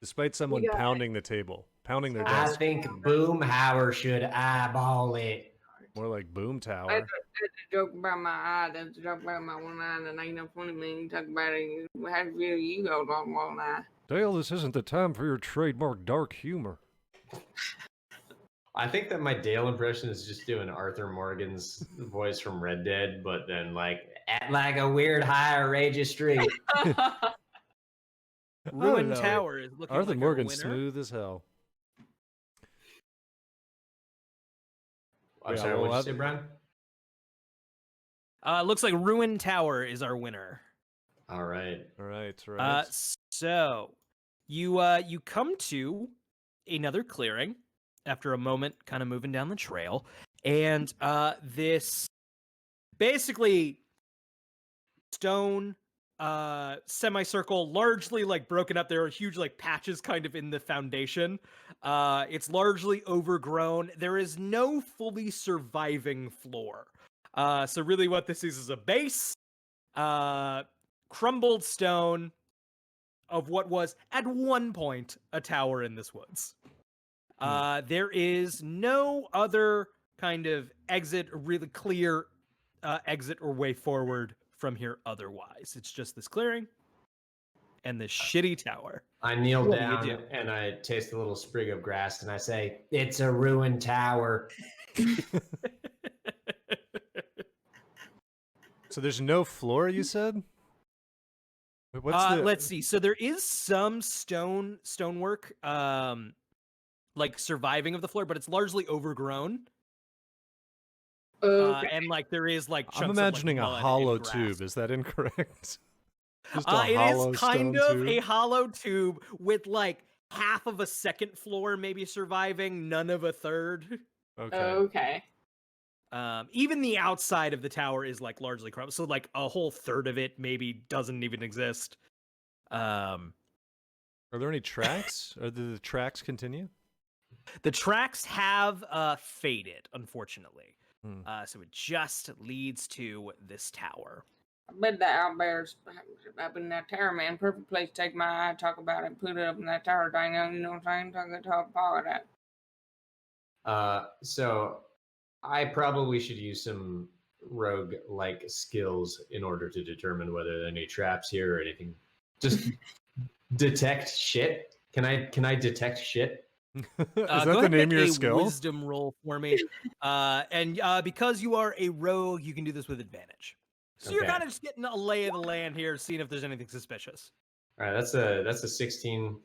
[SPEAKER 2] Despite someone
[SPEAKER 3] got-
[SPEAKER 2] pounding the table, pounding their
[SPEAKER 4] I
[SPEAKER 2] desk,
[SPEAKER 4] think Boomhauer should eyeball it.
[SPEAKER 2] more like Boom Tower.
[SPEAKER 3] That's a joke about my eye. That's a joke about my one eye. That ain't no funny man. You talk about it. How do you go on one eye?
[SPEAKER 2] Dale, this isn't the time for your trademark dark humor.
[SPEAKER 4] I think that my Dale impression is just doing Arthur Morgan's voice from Red Dead, but then at like a weird high outrageous street.
[SPEAKER 1] Ruined
[SPEAKER 2] know.
[SPEAKER 1] tower is looking
[SPEAKER 2] Arthur
[SPEAKER 1] like
[SPEAKER 2] Morgan's
[SPEAKER 1] a winner.
[SPEAKER 2] smooth as hell.
[SPEAKER 4] I'm
[SPEAKER 2] Yeah,
[SPEAKER 4] sorry,
[SPEAKER 2] well,
[SPEAKER 4] what'd you say, Brian?
[SPEAKER 1] Looks like ruined tower is our winner.
[SPEAKER 4] All right.
[SPEAKER 2] All right, right.
[SPEAKER 1] So you come to another clearing after a moment kind of moving down the trail, and this basically stone semicircle, largely broken up. There are huge patches kind of in the foundation. It's largely overgrown. There is no fully surviving floor. So really what this is a base, crumbled stone of what was at one point a tower in this woods. There is no other kind of exit, really clear exit or way forward from here otherwise. It's just this clearing and this shitty tower.
[SPEAKER 4] I kneel
[SPEAKER 1] What do you
[SPEAKER 4] down
[SPEAKER 1] do?
[SPEAKER 4] and I taste a little sprig of grass and I say, "It's a ruined tower."
[SPEAKER 2] So there's no floor, you said? Wait, what's
[SPEAKER 1] Let's see. So there is some stonework, surviving of the floor, but it's largely overgrown.
[SPEAKER 3] Okay.
[SPEAKER 1] And there is chunks
[SPEAKER 2] I'm
[SPEAKER 1] of,
[SPEAKER 2] imagining a
[SPEAKER 1] mud and
[SPEAKER 2] hollow
[SPEAKER 1] grass.
[SPEAKER 2] tube. Is that incorrect? Just
[SPEAKER 1] It
[SPEAKER 2] hollow
[SPEAKER 1] is kind
[SPEAKER 2] stone
[SPEAKER 1] of
[SPEAKER 2] tube?
[SPEAKER 1] a hollow tube with half of a second floor maybe surviving, none of a third.
[SPEAKER 2] Okay.
[SPEAKER 3] Okay.
[SPEAKER 1] Even the outside of the tower is largely crumbled, so a whole third of it maybe doesn't even exist.
[SPEAKER 2] Are there any tracks? Or do the tracks continue?
[SPEAKER 1] The tracks have faded, unfortunately.
[SPEAKER 2] Hmm.
[SPEAKER 1] So it just leads to this tower.
[SPEAKER 3] I bet the owlbear's up in that tower, man. Perfect place to take my eye, talk about it, and put it up in that tower thing. You know what I'm saying? Talk about that.
[SPEAKER 4] So I probably should use some rogue-like skills in order to determine whether there are any traps here or anything. Just detect shit. Can I detect shit?
[SPEAKER 2] Is
[SPEAKER 1] Go
[SPEAKER 2] that
[SPEAKER 1] ahead
[SPEAKER 2] the
[SPEAKER 1] and
[SPEAKER 2] name of
[SPEAKER 1] make
[SPEAKER 2] your
[SPEAKER 1] a
[SPEAKER 2] skill?
[SPEAKER 1] Wisdom roll for me. And because you are a rogue, you can do this with advantage. So you're
[SPEAKER 4] Okay.
[SPEAKER 1] kind of just getting a lay of the land here, seeing if there's anything suspicious.
[SPEAKER 4] All right, that's a 16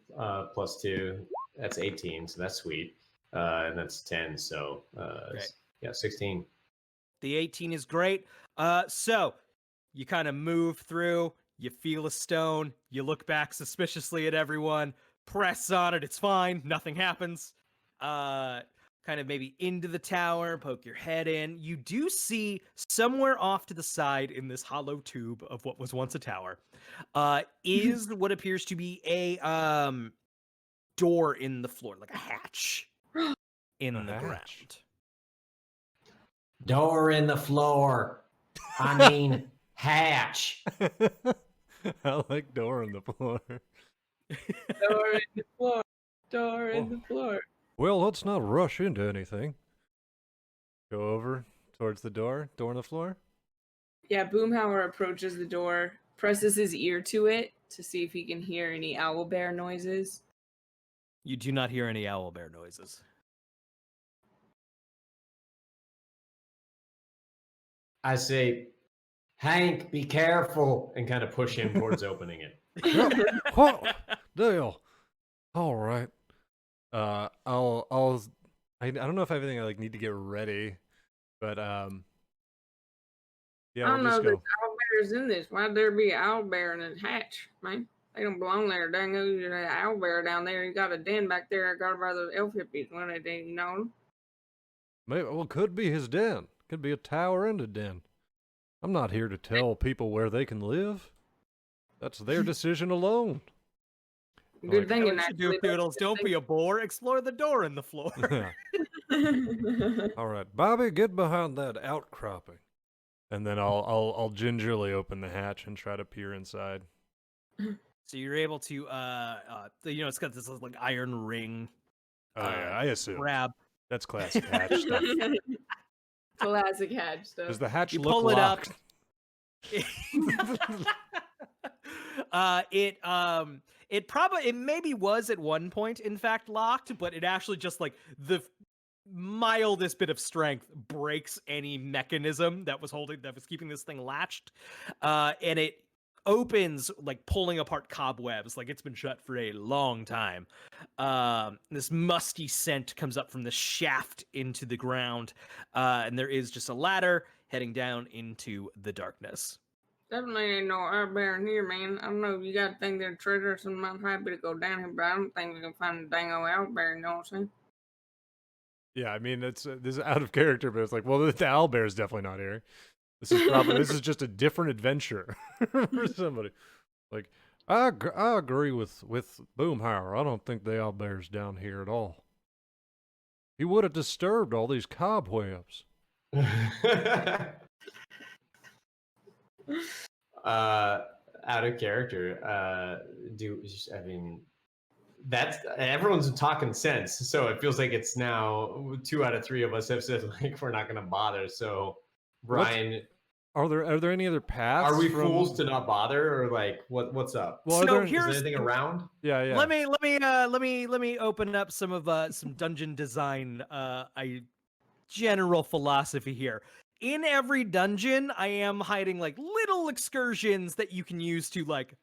[SPEAKER 4] plus 2. That's 18, so that's sweet. And that's 10, so
[SPEAKER 1] Great.
[SPEAKER 4] yeah, 16.
[SPEAKER 1] The 18 is great. So you kind of move through, you feel a stone, you look back suspiciously at everyone, press on it, it's fine, nothing happens. kind of maybe into the tower, poke your head in. You do see somewhere off to the side in this hollow tube of what was once a tower, is what appears to be a door in the floor, like a hatch in the ground.
[SPEAKER 4] Door in the floor. I mean, hatch.
[SPEAKER 2] I like door in the floor.
[SPEAKER 3] Door in the floor. Door in the floor.
[SPEAKER 2] Well, let's not rush into anything. Go over towards the door in the floor.
[SPEAKER 3] Yeah, Boomhauer approaches the door, presses his ear to it to see if he can hear any owlbear noises.
[SPEAKER 1] You do not hear any owlbear noises.
[SPEAKER 4] I say, Hank, be careful, and kind of push him towards opening it.
[SPEAKER 2] What? Dale. All right. I don't know if I have anything I need to get ready, but yeah,
[SPEAKER 3] I don't
[SPEAKER 2] we'll
[SPEAKER 3] know
[SPEAKER 2] just
[SPEAKER 3] if there's
[SPEAKER 2] go.
[SPEAKER 3] owlbears in this. Why'd there be an owlbear in a hatch, man? They don't belong there. Dang, there's an owlbear down there. You got a den back there. I got by those elf hippies when they didn't know.
[SPEAKER 2] Maybe, well, could be his den. Could be a tower and a den. I'm not here to tell people where they can live. That's their decision alone.
[SPEAKER 3] Good
[SPEAKER 2] Like-
[SPEAKER 3] thing
[SPEAKER 1] What
[SPEAKER 3] in
[SPEAKER 1] you should do, Poodles, don't be a bore. Explore the door in the floor.
[SPEAKER 2] All right, Bobby, get behind that outcropping, and then I'll gingerly open the hatch and try to peer inside.
[SPEAKER 1] So you're able to, it's got this like iron ring.
[SPEAKER 2] Oh yeah, I assume
[SPEAKER 1] Grab.
[SPEAKER 2] that's classic hatch stuff.
[SPEAKER 3] Classic hatch stuff.
[SPEAKER 2] Does the hatch
[SPEAKER 1] You
[SPEAKER 2] look
[SPEAKER 1] pull it up.
[SPEAKER 2] locked?
[SPEAKER 1] It maybe was at one point in fact locked, but it actually just like the mildest bit of strength breaks any mechanism that was keeping this thing latched, and it opens, like pulling apart cobwebs, like it's been shut for a long time. This musty scent comes up from the shaft into the ground, and there is just a ladder heading down into the darkness.
[SPEAKER 3] Definitely ain't no owlbear in here, man. I don't know. You got to think there's treasure or something. I'm happy to go down here, but I don't think we can find a dang old owlbear. You know what I'm saying?
[SPEAKER 2] Yeah, I mean this is out of character, but it's like, well, the owlbear is definitely not here. This is just a different adventure for somebody. Like, I agree with Boomhauer. I don't think the owlbear's down here at all. He would have disturbed all these cobwebs.
[SPEAKER 4] Out of character. That's everyone's talking sense, so it feels like it's now 2 out of 3 of us have said like we're not gonna bother. So Brian,
[SPEAKER 2] Are there any other paths?
[SPEAKER 4] are we
[SPEAKER 2] from...
[SPEAKER 4] fools to not bother, or like what's up?
[SPEAKER 2] Well,
[SPEAKER 1] So
[SPEAKER 2] are there...
[SPEAKER 4] Is
[SPEAKER 1] here's
[SPEAKER 4] there anything around?
[SPEAKER 2] Yeah.
[SPEAKER 1] Let me open up some of some dungeon design general philosophy here. In every dungeon, I am hiding like little excursions that you can use to like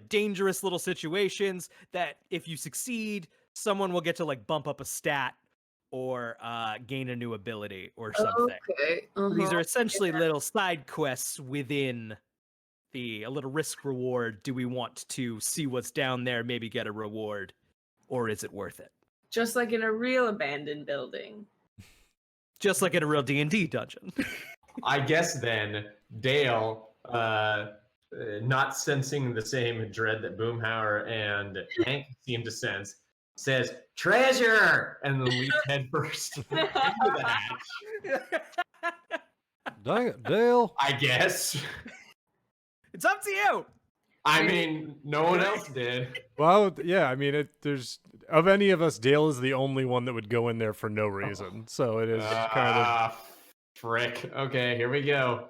[SPEAKER 1] dangerous little situations that if you succeed, someone will get to like bump up a stat or gain a new ability or something.
[SPEAKER 3] Okay.
[SPEAKER 1] These are essentially little side quests within a little risk reward. Do we want to see what's down there, maybe get a reward, or is it worth it?
[SPEAKER 3] Just like in a real abandoned building.
[SPEAKER 1] Just like in a real D&D dungeon.
[SPEAKER 4] I guess then Dale, not sensing the same dread that Boomhauer and Hank seem to sense, says treasure, and then leaps headfirst into the hatch.
[SPEAKER 2] Dang it, Dale.
[SPEAKER 4] I guess.
[SPEAKER 1] It's up to you.
[SPEAKER 4] I mean, no one else did.
[SPEAKER 2] Well, yeah, I mean, there's of any of us, Dale is the only one that would go in there for no reason. So it is kind of
[SPEAKER 4] frick. Okay, here we go.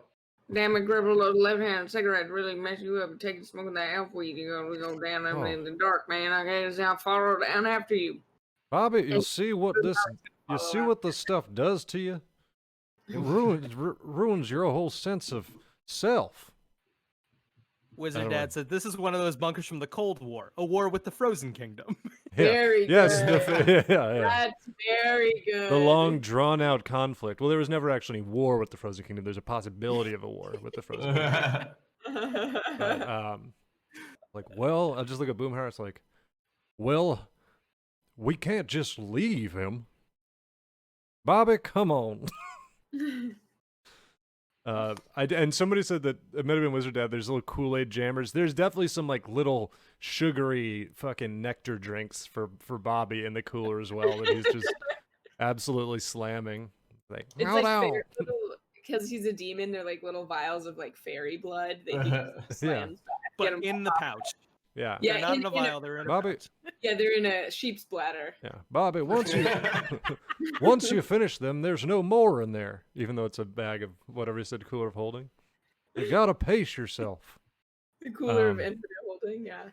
[SPEAKER 3] Damn it, Gribble, those left-handed cigarettes really mess you up and take you smoking that elf weed. We go down over in the dark, man. Okay, so I'll follow down after you.
[SPEAKER 2] Bobby, you see what this stuff does to you? It ruins your whole sense of self.
[SPEAKER 1] Wizard Dad said, this is one of those bunkers from the Cold War, a war with the Frozen Kingdom.
[SPEAKER 2] Yeah.
[SPEAKER 3] Very
[SPEAKER 2] yes,
[SPEAKER 3] good.
[SPEAKER 2] yeah.
[SPEAKER 3] That's very good.
[SPEAKER 2] The long, drawn-out conflict. Well, there was never actually any war with the Frozen Kingdom. There's a possibility of a war with the Frozen Kingdom. But, like, well, I just look at Boomhauer. It's like, well, we can't just leave him. Bobby, come on. And somebody said that it might have been Wizard Dad. There's little Kool-Aid jammers. There's definitely some like little sugary fucking nectar drinks for Bobby in the cooler as well that he's just absolutely slamming. Like,
[SPEAKER 5] It's
[SPEAKER 2] hold
[SPEAKER 5] like
[SPEAKER 2] on.
[SPEAKER 5] because he's a demon. They're like little vials of like fairy blood that he just slams back.
[SPEAKER 1] But
[SPEAKER 5] Get 'em
[SPEAKER 1] in the pouch.
[SPEAKER 2] Yeah.
[SPEAKER 5] Yeah,
[SPEAKER 1] They're not in a
[SPEAKER 5] in a-
[SPEAKER 1] vial, they're in a
[SPEAKER 2] Bobby.
[SPEAKER 1] pouch.
[SPEAKER 5] Yeah, they're in a sheep's bladder.
[SPEAKER 2] Yeah, Bobby. Once you finish them, there's no more in there. Even though it's a bag of whatever he said, cooler of holding. You gotta pace yourself.
[SPEAKER 5] The cooler of infinite holding. Yeah.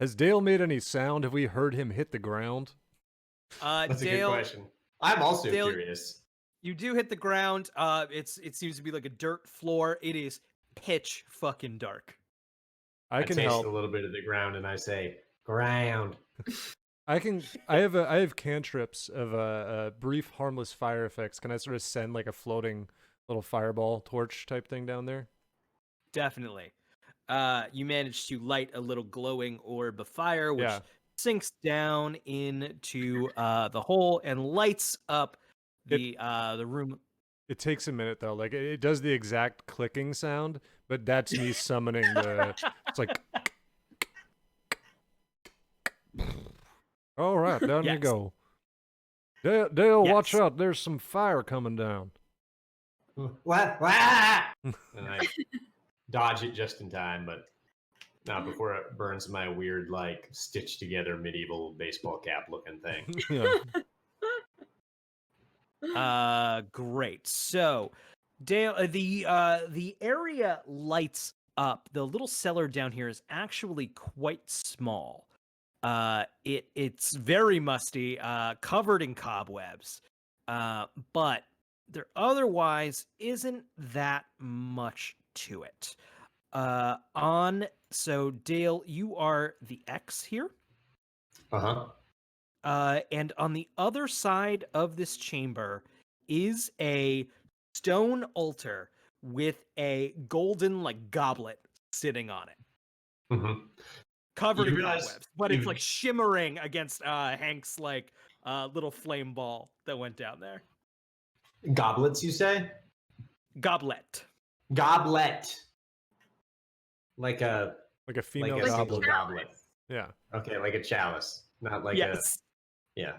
[SPEAKER 2] Has Dale made any sound? Have we heard him hit the ground?
[SPEAKER 4] That's
[SPEAKER 1] Dale,
[SPEAKER 4] a good question. I'm also
[SPEAKER 1] Dale-
[SPEAKER 4] curious.
[SPEAKER 1] you do hit the ground. It seems to be like a dirt floor. It is pitch fucking dark.
[SPEAKER 2] I can
[SPEAKER 4] taste
[SPEAKER 2] help.
[SPEAKER 4] a little bit of the ground and I say, ground.
[SPEAKER 2] I have cantrips of brief harmless fire effects. Can I sort of send like a floating little fireball torch type thing down there?
[SPEAKER 1] Definitely. You manage to light a little glowing orb of fire, which
[SPEAKER 2] Yeah.
[SPEAKER 1] sinks down into the hole and lights up the room.
[SPEAKER 2] It takes a minute though. Like it does the exact clicking sound, but that's me summoning the. It's like. All right, down you
[SPEAKER 1] Yes.
[SPEAKER 2] go. Dale, watch
[SPEAKER 1] Yes.
[SPEAKER 2] out! There's some fire coming down.
[SPEAKER 4] What? Ah! And I dodge it just in time, but not before it burns my weird, like, stitched together medieval baseball cap looking thing.
[SPEAKER 2] Yeah.
[SPEAKER 1] Great. So, Dale, the area lights up. The little cellar down here is actually quite small. It's very musty, covered in cobwebs, but there otherwise isn't that much to it. So Dale, you are the X here.
[SPEAKER 4] Uh-huh.
[SPEAKER 1] And on the other side of this chamber is a stone altar with a golden like goblet sitting on it,
[SPEAKER 4] Mm-hmm.
[SPEAKER 1] covered
[SPEAKER 4] You
[SPEAKER 1] in
[SPEAKER 4] realize
[SPEAKER 1] cobwebs, but it's
[SPEAKER 4] you've-
[SPEAKER 1] like shimmering against Hank's like little flame ball that went down there.
[SPEAKER 4] Goblets, you say?
[SPEAKER 1] Goblet.
[SPEAKER 4] Goblet. Like a
[SPEAKER 2] Like a female
[SPEAKER 4] like a
[SPEAKER 2] goblin.
[SPEAKER 4] single goblet.
[SPEAKER 2] Yeah.
[SPEAKER 4] Okay, like a chalice, not like
[SPEAKER 1] Yes.
[SPEAKER 4] yeah.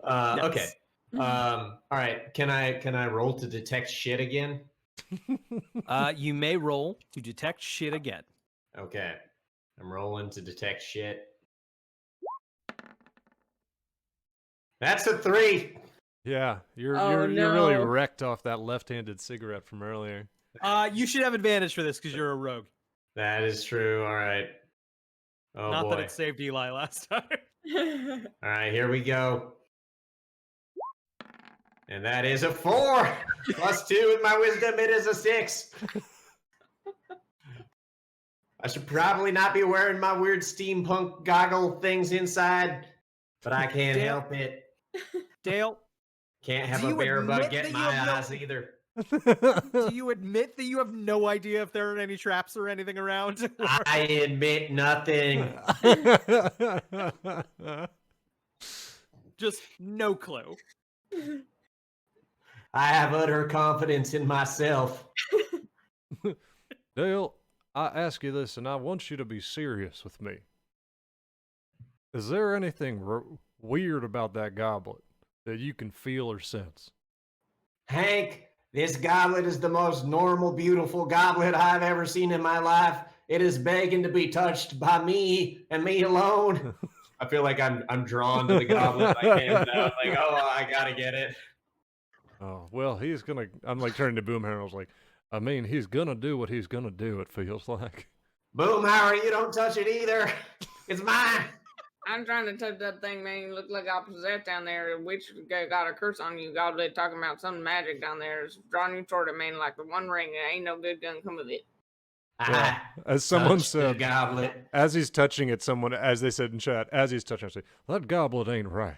[SPEAKER 1] Yes.
[SPEAKER 4] Okay. All right. Can I roll to detect shit again?
[SPEAKER 1] You may roll to detect shit again.
[SPEAKER 4] Okay. I'm rolling to detect shit. That's a 3.
[SPEAKER 2] Yeah. You're
[SPEAKER 5] Oh,
[SPEAKER 2] you're really
[SPEAKER 5] no.
[SPEAKER 2] wrecked off that left-handed cigarette from earlier.
[SPEAKER 1] You should have advantage for this because you're a rogue.
[SPEAKER 4] That is true. All right. Oh
[SPEAKER 1] Not
[SPEAKER 4] boy.
[SPEAKER 1] that it saved Eli last time.
[SPEAKER 4] All right, here we go. And that is a 4. Plus 2 with my wisdom, it is a 6. I should probably not be wearing my weird steampunk goggle things inside, but I can't
[SPEAKER 1] Dale-
[SPEAKER 4] help it.
[SPEAKER 1] Dale,
[SPEAKER 4] Can't have
[SPEAKER 1] Do
[SPEAKER 4] a
[SPEAKER 1] you
[SPEAKER 4] bear bug
[SPEAKER 1] admit
[SPEAKER 4] get
[SPEAKER 1] that
[SPEAKER 4] in
[SPEAKER 1] you
[SPEAKER 4] my
[SPEAKER 1] have no-
[SPEAKER 4] eyes either.
[SPEAKER 1] do you admit that you have no idea if there are any traps or anything around?
[SPEAKER 4] I admit nothing.
[SPEAKER 1] Just no clue.
[SPEAKER 4] I have utter confidence in myself.
[SPEAKER 2] Dale, I ask you this, and I want you to be serious with me. Is there anything weird about that goblet that you can feel or sense?
[SPEAKER 4] Hank, this goblet is the most normal, beautiful goblet I've ever seen in my life. It is begging to be touched by me and me alone. I feel like I'm drawn to the goblet. Like hands out, like, oh, I gotta get it.
[SPEAKER 2] Oh, well, he's gonna. I'm like turning to Boomhauer. I was like, I mean, he's gonna do what he's gonna do, it feels like.
[SPEAKER 4] Boomhauer, you don't touch it either. It's mine.
[SPEAKER 3] I'm trying to touch that thing, man. You look like I possessed down there. A witch got a curse on you. God, they talking about some magic down there. It's drawing you toward it, man, like the one ring. And ain't no good gonna come of it.
[SPEAKER 2] Well, as someone
[SPEAKER 4] Touch the
[SPEAKER 2] said,
[SPEAKER 4] goblet.
[SPEAKER 2] as he's touching it, someone, as they said in chat, as he's touching it, say, that goblet ain't right.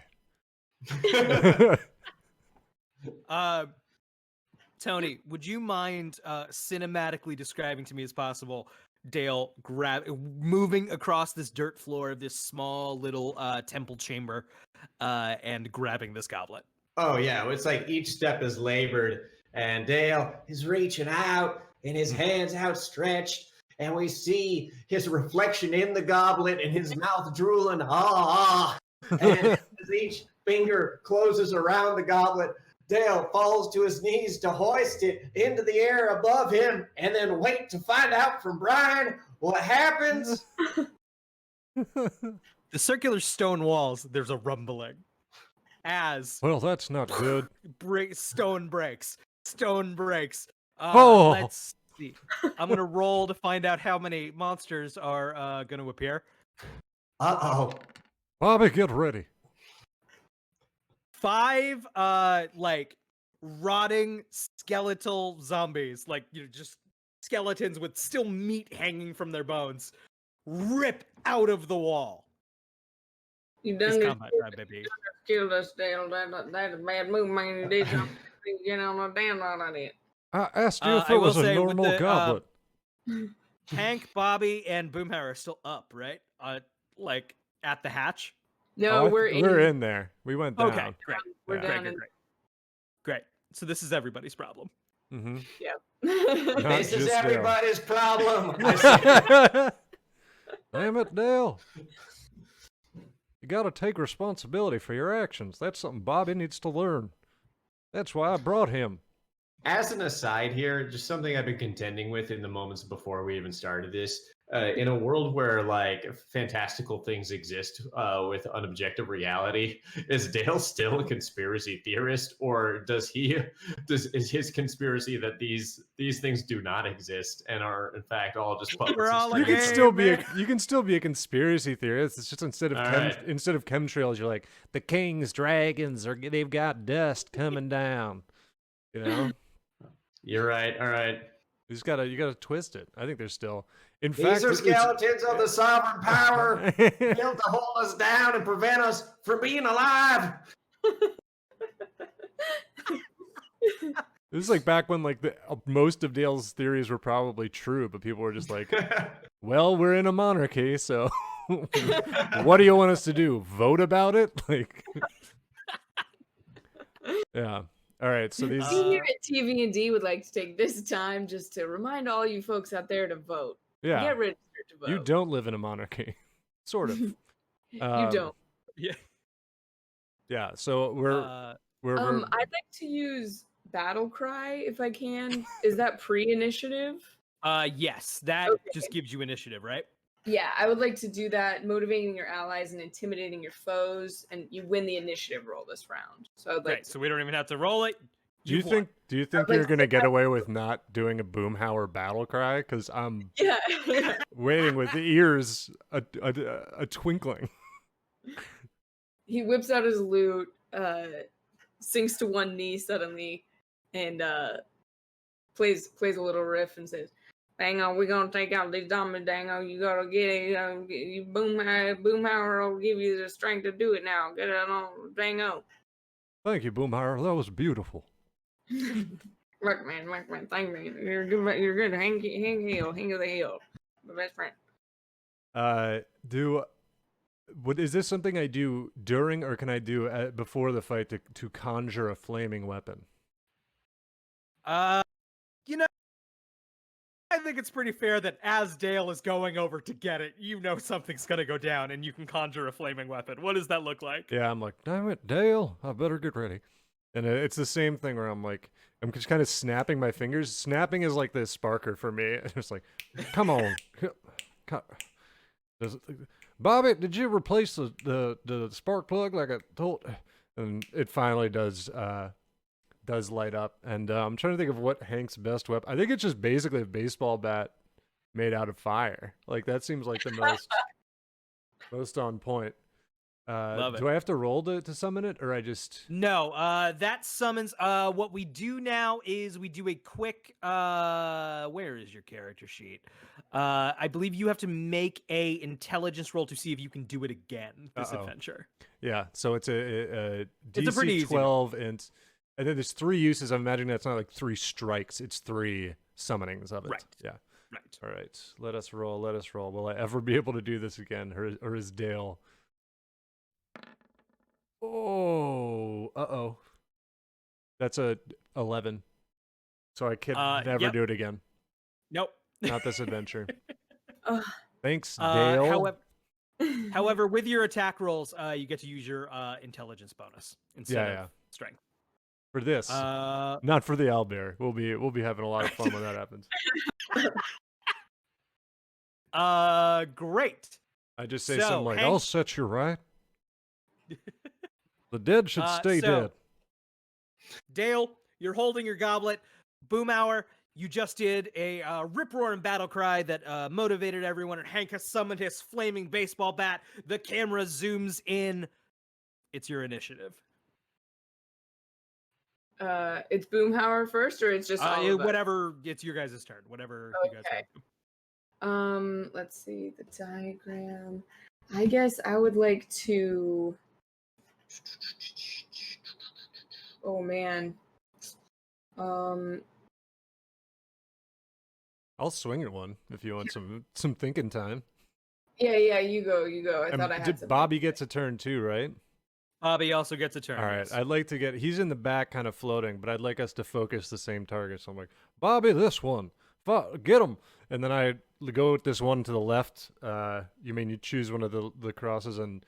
[SPEAKER 1] Tony, would you mind cinematically describing to me as possible Dale moving across this dirt floor of this small little temple chamber and grabbing this goblet?
[SPEAKER 4] Oh yeah, it's like each step is labored, and Dale is reaching out, and his hands outstretched, and we see his reflection in the goblet, and his mouth drooling. And as each finger closes around the goblet, Dale falls to his knees to hoist it into the air above him, and then wait to find out from Brian what happens.
[SPEAKER 1] The circular stone walls, there's a rumbling. As
[SPEAKER 2] Well, that's not good.
[SPEAKER 1] stone breaks. Stone breaks.
[SPEAKER 2] Oh.
[SPEAKER 1] Let's see. I'm going to roll to find out how many monsters are going to appear.
[SPEAKER 4] Uh-oh.
[SPEAKER 2] Bobby, get ready.
[SPEAKER 1] 5 like rotting skeletal zombies, like just skeletons with still meat hanging from their bones, rip out of the wall.
[SPEAKER 3] You
[SPEAKER 1] It's
[SPEAKER 3] done
[SPEAKER 1] combat time, baby.
[SPEAKER 3] killed us, Dale. That's a bad move, man. You did something. Get on the damn lot I did.
[SPEAKER 2] I asked you if
[SPEAKER 1] I
[SPEAKER 2] it
[SPEAKER 1] will
[SPEAKER 2] was a
[SPEAKER 1] say with
[SPEAKER 2] normal
[SPEAKER 1] the,
[SPEAKER 2] goblet.
[SPEAKER 1] Hank, Bobby, and Boomhauer are still up, right? Like at the hatch.
[SPEAKER 3] No, we're
[SPEAKER 2] in there. We went down.
[SPEAKER 1] Okay, great.
[SPEAKER 3] We're
[SPEAKER 2] Yeah.
[SPEAKER 3] down.
[SPEAKER 1] Great. So this is everybody's problem.
[SPEAKER 2] Mm-hmm.
[SPEAKER 3] Yeah.
[SPEAKER 2] Not
[SPEAKER 4] This is
[SPEAKER 2] just Dale.
[SPEAKER 4] everybody's problem.
[SPEAKER 2] Damn it, Dale. You gotta take responsibility for your actions. That's something Bobby needs to learn. That's why I brought him.
[SPEAKER 4] As an aside here, just something I've been contending with in the moments before we even started this. In a world where like fantastical things exist with unobjective reality, is Dale still a conspiracy theorist, or is his conspiracy that these things do not exist and are in fact all just puppets?
[SPEAKER 1] We're all
[SPEAKER 2] You
[SPEAKER 1] like,
[SPEAKER 2] can
[SPEAKER 1] Hey,
[SPEAKER 2] still be
[SPEAKER 1] man.
[SPEAKER 2] you can still be a conspiracy theorist. It's just instead of
[SPEAKER 4] All right.
[SPEAKER 2] instead of chemtrails, you're like the king's dragons they've got dust coming down. You know,
[SPEAKER 4] You're right. All right.
[SPEAKER 2] you gotta twist it. I think there's still. In
[SPEAKER 4] These
[SPEAKER 2] fact,
[SPEAKER 4] are
[SPEAKER 2] it's-
[SPEAKER 4] skeletons of the sovereign power built to hold us down and prevent us from being alive.
[SPEAKER 2] This is like back when like most of Dale's theories were probably true, but people were just like, "Well, we're in a monarchy, so what do you want us to do? Vote about it?" Like, yeah. All right. So these.
[SPEAKER 5] We here at TV&D would like to take this time just to remind all you folks out there to vote.
[SPEAKER 2] Yeah.
[SPEAKER 5] Get registered to vote.
[SPEAKER 2] You don't live in a monarchy, sort of.
[SPEAKER 5] You don't.
[SPEAKER 1] Yeah.
[SPEAKER 2] Yeah. So we're
[SPEAKER 5] I'd like to use battle cry if I can. Is that pre-initiative?
[SPEAKER 1] Yes, that
[SPEAKER 5] Okay.
[SPEAKER 1] just gives you initiative, right?
[SPEAKER 5] Yeah, I would like to do that, motivating your allies and intimidating your foes, and you win the initiative roll this round. So I'd like
[SPEAKER 1] Great. So we don't even have to roll it.
[SPEAKER 2] Do you
[SPEAKER 1] You've
[SPEAKER 2] think
[SPEAKER 5] like
[SPEAKER 2] you're
[SPEAKER 5] to
[SPEAKER 2] gonna
[SPEAKER 5] take
[SPEAKER 2] get
[SPEAKER 5] that-
[SPEAKER 2] away with not doing a Boomhauer battle cry? Because I'm
[SPEAKER 5] yeah.
[SPEAKER 2] waiting with the ears a twinkling.
[SPEAKER 5] He whips out his lute, sinks to one knee suddenly, and plays a little riff and says, "Dang on, we're gonna take out these zombies. Dang on, you gotta get it. You Boomhauer will give you the strength to do it now. Get it on, dang on."
[SPEAKER 2] Thank you, Boomhauer. That was beautiful.
[SPEAKER 3] Look, man, thank you. You're good. You're good. Hang of the hill. My best friend.
[SPEAKER 2] Is this something I do during, or can I do before the fight to conjure a flaming weapon?
[SPEAKER 1] You know, I think it's pretty fair that as Dale is going over to get it, you know something's gonna go down, and you can conjure a flaming weapon. What does that look like?
[SPEAKER 2] Yeah, I'm like, damn it, Dale, I better get ready. And it's the same thing where I'm just kind of snapping my fingers. Snapping is like the sparker for me. It's like, come on. Bobby, did you replace the spark plug like I told? And it finally does light up. And I'm trying to think of what Hank's best weapon. I think it's just basically a baseball bat made out of fire. Like that seems like the most on point.
[SPEAKER 1] Love it.
[SPEAKER 2] Do I have to roll to summon it, or I just?
[SPEAKER 1] No, that summons. What we do now is we do a quick. Where is your character sheet? I believe you have to make a intelligence roll to see if you can do it again this adventure.
[SPEAKER 2] Yeah, so it's a DC
[SPEAKER 1] It's a pretty easy
[SPEAKER 2] 12, and then there's 3 uses. I'm imagining that's not like 3 strikes. It's 3 summonings of it.
[SPEAKER 1] Right.
[SPEAKER 2] Yeah.
[SPEAKER 1] Right.
[SPEAKER 2] All right. Let us roll. Will I ever be able to do this again, or is Dale? Oh, That's a 11. So I can never
[SPEAKER 1] yep.
[SPEAKER 2] do it again.
[SPEAKER 1] Nope.
[SPEAKER 2] Not this adventure.
[SPEAKER 5] Ugh.
[SPEAKER 2] Thanks, Dale.
[SPEAKER 1] However, with your attack rolls, you get to use your intelligence bonus instead of strength.
[SPEAKER 2] For this, not for the owlbear. We'll be having a lot of fun when that happens.
[SPEAKER 1] Great.
[SPEAKER 2] I just say
[SPEAKER 1] So,
[SPEAKER 2] something like,
[SPEAKER 1] Hank-
[SPEAKER 2] "I'll set you right. The dead should stay dead."
[SPEAKER 1] Dale, you're holding your goblet. Boomhauer, you just did a rip-roaring battle cry that motivated everyone, and Hank has summoned his flaming baseball bat. The camera zooms in. It's your initiative.
[SPEAKER 5] It's Boomhauer first, or it's just all of us?
[SPEAKER 1] Whatever. It's your guys' turn. Whatever you guys want.
[SPEAKER 5] Let's see the diagram. I guess I would like to. Oh man.
[SPEAKER 2] I'll swing at one if you want some thinking time.
[SPEAKER 5] Yeah, you go. I thought I had something.
[SPEAKER 2] Bobby gets a turn too, right?
[SPEAKER 1] Bobby also gets a turn.
[SPEAKER 2] All right,
[SPEAKER 1] yes.
[SPEAKER 2] I'd like to get. He's in the back, kind of floating, but I'd like us to focus the same target. So I'm like, Bobby, this one, get him, and then I go with this one to the left. You choose one of the crosses, and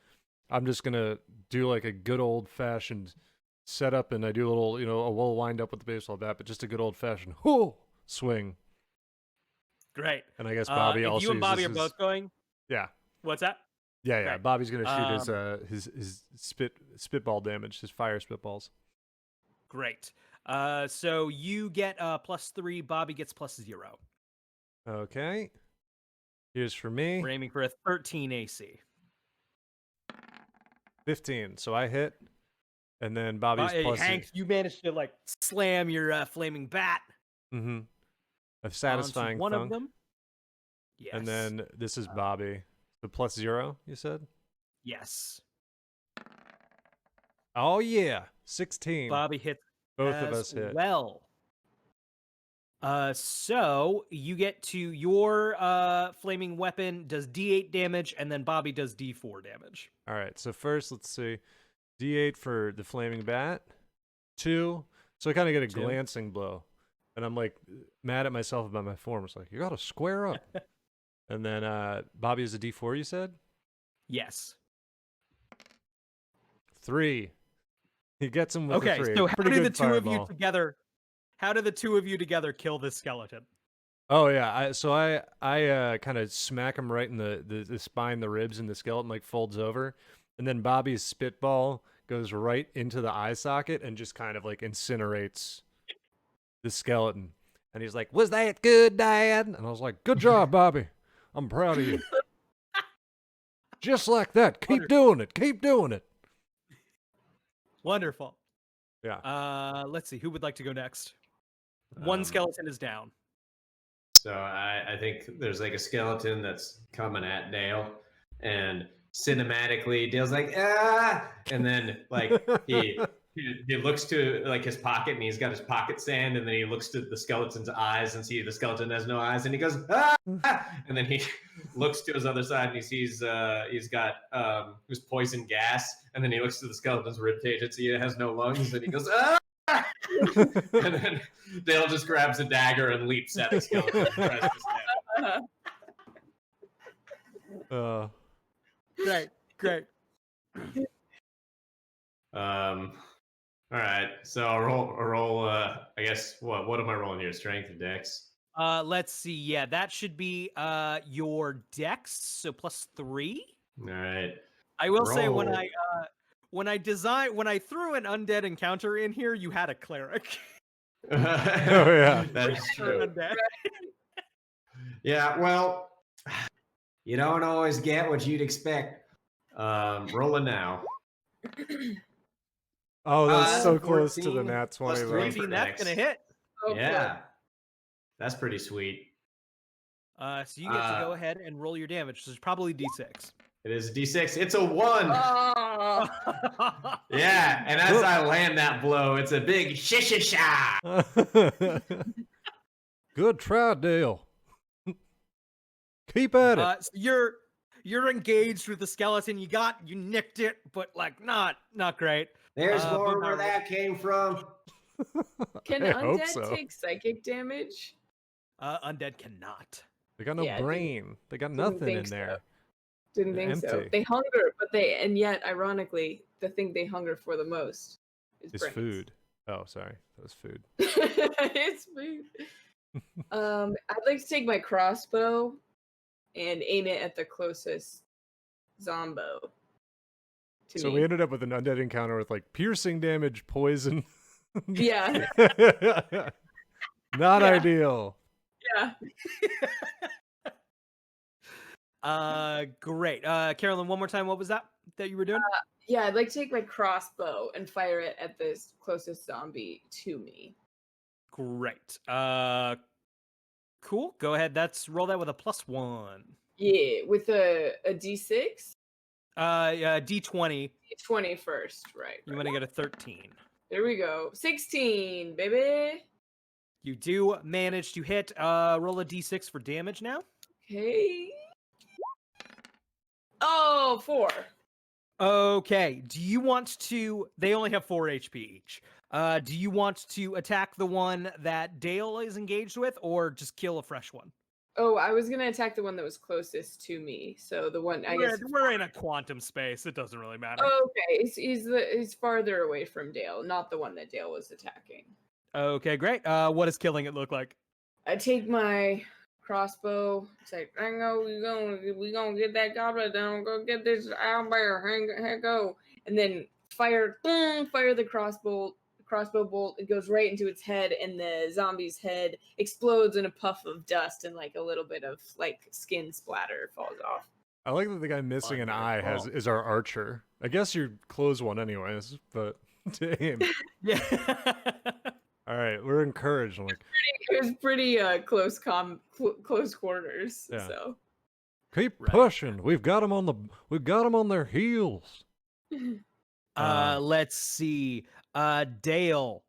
[SPEAKER 2] I'm just gonna do like a good old fashioned setup, and I do a little, a little wind up with the baseball bat, but just a good old fashioned swing.
[SPEAKER 1] Great.
[SPEAKER 2] And I guess Bobby
[SPEAKER 1] if
[SPEAKER 2] also.
[SPEAKER 1] You and Bobby are
[SPEAKER 2] uses
[SPEAKER 1] both going.
[SPEAKER 2] Yeah.
[SPEAKER 1] What's that?
[SPEAKER 2] Yeah.
[SPEAKER 1] Right.
[SPEAKER 2] Bobby's gonna shoot his spitball damage, his fire spitballs.
[SPEAKER 1] Great. So you get +3. Bobby gets +0.
[SPEAKER 2] Okay. Here's for me.
[SPEAKER 1] We're aiming for a 13 AC.
[SPEAKER 2] 15. So I hit, and then Bobby's plus.
[SPEAKER 1] Hank, you managed to slam your flaming bat.
[SPEAKER 2] Mm-hmm. A satisfying
[SPEAKER 1] one
[SPEAKER 2] thunk.
[SPEAKER 1] of them. Yes.
[SPEAKER 2] And then this is Bobby. The +0, you said?
[SPEAKER 1] Yes.
[SPEAKER 2] Oh yeah, 16.
[SPEAKER 1] Bobby hit.
[SPEAKER 2] Both of us hit.
[SPEAKER 1] Well. So you get to your flaming weapon does D8 damage, and then Bobby does D4 damage.
[SPEAKER 2] All right. So first, let's see, D8 for the flaming bat. 2. So I kind of get a
[SPEAKER 1] 2.
[SPEAKER 2] glancing blow, and I'm like mad at myself about my form. It's like, you gotta square up. And then Bobby is a D4, you said?
[SPEAKER 1] Yes.
[SPEAKER 2] 3. He gets him with a 3.
[SPEAKER 1] So how
[SPEAKER 2] Pretty
[SPEAKER 1] do the
[SPEAKER 2] good
[SPEAKER 1] two
[SPEAKER 2] fireball.
[SPEAKER 1] of you together? How do the two of you together kill this skeleton?
[SPEAKER 2] Oh yeah, I kind of smack him right in the spine, the ribs, and the skeleton folds over, and then Bobby's spitball goes right into the eye socket and just kind of incinerates the skeleton. And he's like, "Was that good, Dad?" And I was like, "Good job, Bobby. I'm proud of you." Just like that. Keep doing it. Keep doing it.
[SPEAKER 1] Wonderful.
[SPEAKER 2] Yeah.
[SPEAKER 1] Let's see. Who would like to go next? One skeleton is down.
[SPEAKER 4] So I think there's a skeleton that's coming at Dale, and cinematically Dale's like, ah, and then he looks to his pocket, and he's got his pocket sand, and then he looks to the skeleton's eyes and sees the skeleton has no eyes, and he goes, ah, and then he looks to his other side, and he sees he's got his poison gas, and then he looks to the skeleton's ribcage and sees it has no lungs, and he goes, ah. And then Dale just grabs a dagger and leaps at the skeleton and tries to stab it.
[SPEAKER 1] Great.
[SPEAKER 4] All right, so I'll roll. I guess what am I rolling here? Strength or dex?
[SPEAKER 1] Let's see. Yeah, that should be your dex, so +3.
[SPEAKER 4] All right.
[SPEAKER 1] I will say when
[SPEAKER 4] Roll.
[SPEAKER 1] when I threw an undead encounter in here, you had a cleric.
[SPEAKER 2] Oh yeah,
[SPEAKER 4] that's true.
[SPEAKER 1] Undead.
[SPEAKER 4] Yeah, well, you don't always get what you'd expect. Rolling now.
[SPEAKER 2] Oh, that's so close to
[SPEAKER 4] 14
[SPEAKER 2] the nat 20.
[SPEAKER 4] plus
[SPEAKER 2] though.
[SPEAKER 4] 3
[SPEAKER 1] 18, that's gonna hit.
[SPEAKER 5] Oh,
[SPEAKER 4] Yeah, that's pretty sweet.
[SPEAKER 1] So you get to go ahead and roll your damage, which is probably D6.
[SPEAKER 4] It is a D6. It's a 1.
[SPEAKER 5] Oh.
[SPEAKER 4] Yeah, and as I land that blow, it's a big shisha.
[SPEAKER 2] Good try, Dale. Keep at it.
[SPEAKER 1] So you're engaged with the skeleton. You nicked it, but not great.
[SPEAKER 4] There's more where
[SPEAKER 1] Boomhauer,
[SPEAKER 4] that came from.
[SPEAKER 5] Can
[SPEAKER 2] I hope
[SPEAKER 5] undead
[SPEAKER 2] so.
[SPEAKER 5] take psychic damage?
[SPEAKER 1] Undead cannot.
[SPEAKER 2] They got no
[SPEAKER 5] Yeah,
[SPEAKER 2] brain. They got
[SPEAKER 5] didn't
[SPEAKER 2] nothing in
[SPEAKER 5] think so.
[SPEAKER 2] there.
[SPEAKER 5] Didn't
[SPEAKER 2] They're
[SPEAKER 5] think so.
[SPEAKER 2] empty.
[SPEAKER 5] They hunger, but and yet, ironically, the thing they hunger for the most is
[SPEAKER 2] It's
[SPEAKER 5] brains.
[SPEAKER 2] food. Oh, sorry. That was food.
[SPEAKER 5] It's food. I'd like to take my crossbow and aim it at the closest zombo. To
[SPEAKER 2] So
[SPEAKER 5] me.
[SPEAKER 2] we ended up with an undead encounter with like piercing damage, poison.
[SPEAKER 5] Yeah,
[SPEAKER 2] Not
[SPEAKER 5] Yeah.
[SPEAKER 2] ideal.
[SPEAKER 5] yeah.
[SPEAKER 1] Great. Carolyn, one more time. What was that you were doing?
[SPEAKER 5] Yeah, I'd like to take my crossbow and fire it at this closest zombie to me.
[SPEAKER 1] Great. Cool. Go ahead. Roll that with a +1.
[SPEAKER 5] Yeah, with a d6?
[SPEAKER 1] D20.
[SPEAKER 5] D20 first, right.
[SPEAKER 1] You want to get a 13.
[SPEAKER 5] There we go. 16, baby.
[SPEAKER 1] You do manage to hit. Roll a D6 for damage now.
[SPEAKER 5] Okay. Oh, 4.
[SPEAKER 1] Okay. Do you want to? They only have 4 HP each. Do you want to attack the one that Dale is engaged with, or just kill a fresh one?
[SPEAKER 5] Oh, I was gonna attack the one that was closest to me. So the one I guess.
[SPEAKER 1] We're in a quantum space. It doesn't really matter.
[SPEAKER 5] Oh, okay, he's farther away from Dale, not the one that Dale was attacking.
[SPEAKER 1] Okay, great. What does killing it look like?
[SPEAKER 5] I take my crossbow. It's like, I know we gonna get that goblet down. Go get this owlbear. Hang go, and then fire the crossbow bolt. It goes right into its head, and the zombie's head explodes in a puff of dust, and like a little bit of like skin splatter falls off.
[SPEAKER 2] I like that the guy missing an eye is our archer. I guess you close one anyways, but to aim.
[SPEAKER 1] Yeah.
[SPEAKER 2] All right, we're encouraged. I'm like,
[SPEAKER 5] It was pretty close quarters.
[SPEAKER 2] Yeah.
[SPEAKER 5] So
[SPEAKER 2] keep
[SPEAKER 1] Right.
[SPEAKER 2] pushing. We've got them on their heels.
[SPEAKER 1] Let's see. Dale.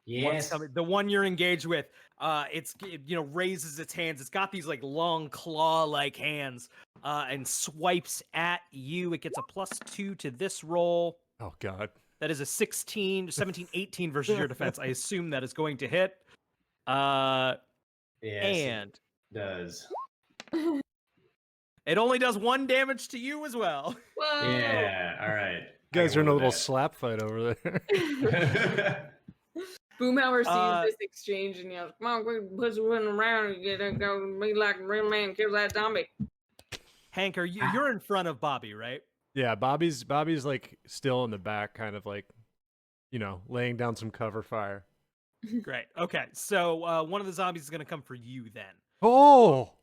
[SPEAKER 4] Yes.
[SPEAKER 1] The one you're engaged with, it raises its hands. It's got these like long claw-like hands, and swipes at you. It gets a +2 to this roll.
[SPEAKER 2] Oh God.
[SPEAKER 1] That is a 16, 17, 18 versus your defense. I assume that is going to hit.
[SPEAKER 4] Yes,
[SPEAKER 1] And
[SPEAKER 4] it does.
[SPEAKER 1] it only does 1 damage to you as well.
[SPEAKER 5] whoa.
[SPEAKER 4] Yeah. All right.
[SPEAKER 2] You guys
[SPEAKER 4] I
[SPEAKER 2] are in a
[SPEAKER 4] can
[SPEAKER 2] little
[SPEAKER 4] live
[SPEAKER 2] slap fight over there.
[SPEAKER 4] with that.
[SPEAKER 5] Boomhauer sees
[SPEAKER 1] Uh,
[SPEAKER 5] this exchange and yells, "Come on, quick, push one around and get go be like a real man, kill that zombie."
[SPEAKER 1] Hank, you're in front of Bobby, right?
[SPEAKER 2] Yeah, Bobby's like still in the back, kind of like, laying down some cover fire.
[SPEAKER 1] Great. Okay, so one of the zombies is going to come for you then.
[SPEAKER 2] Oh.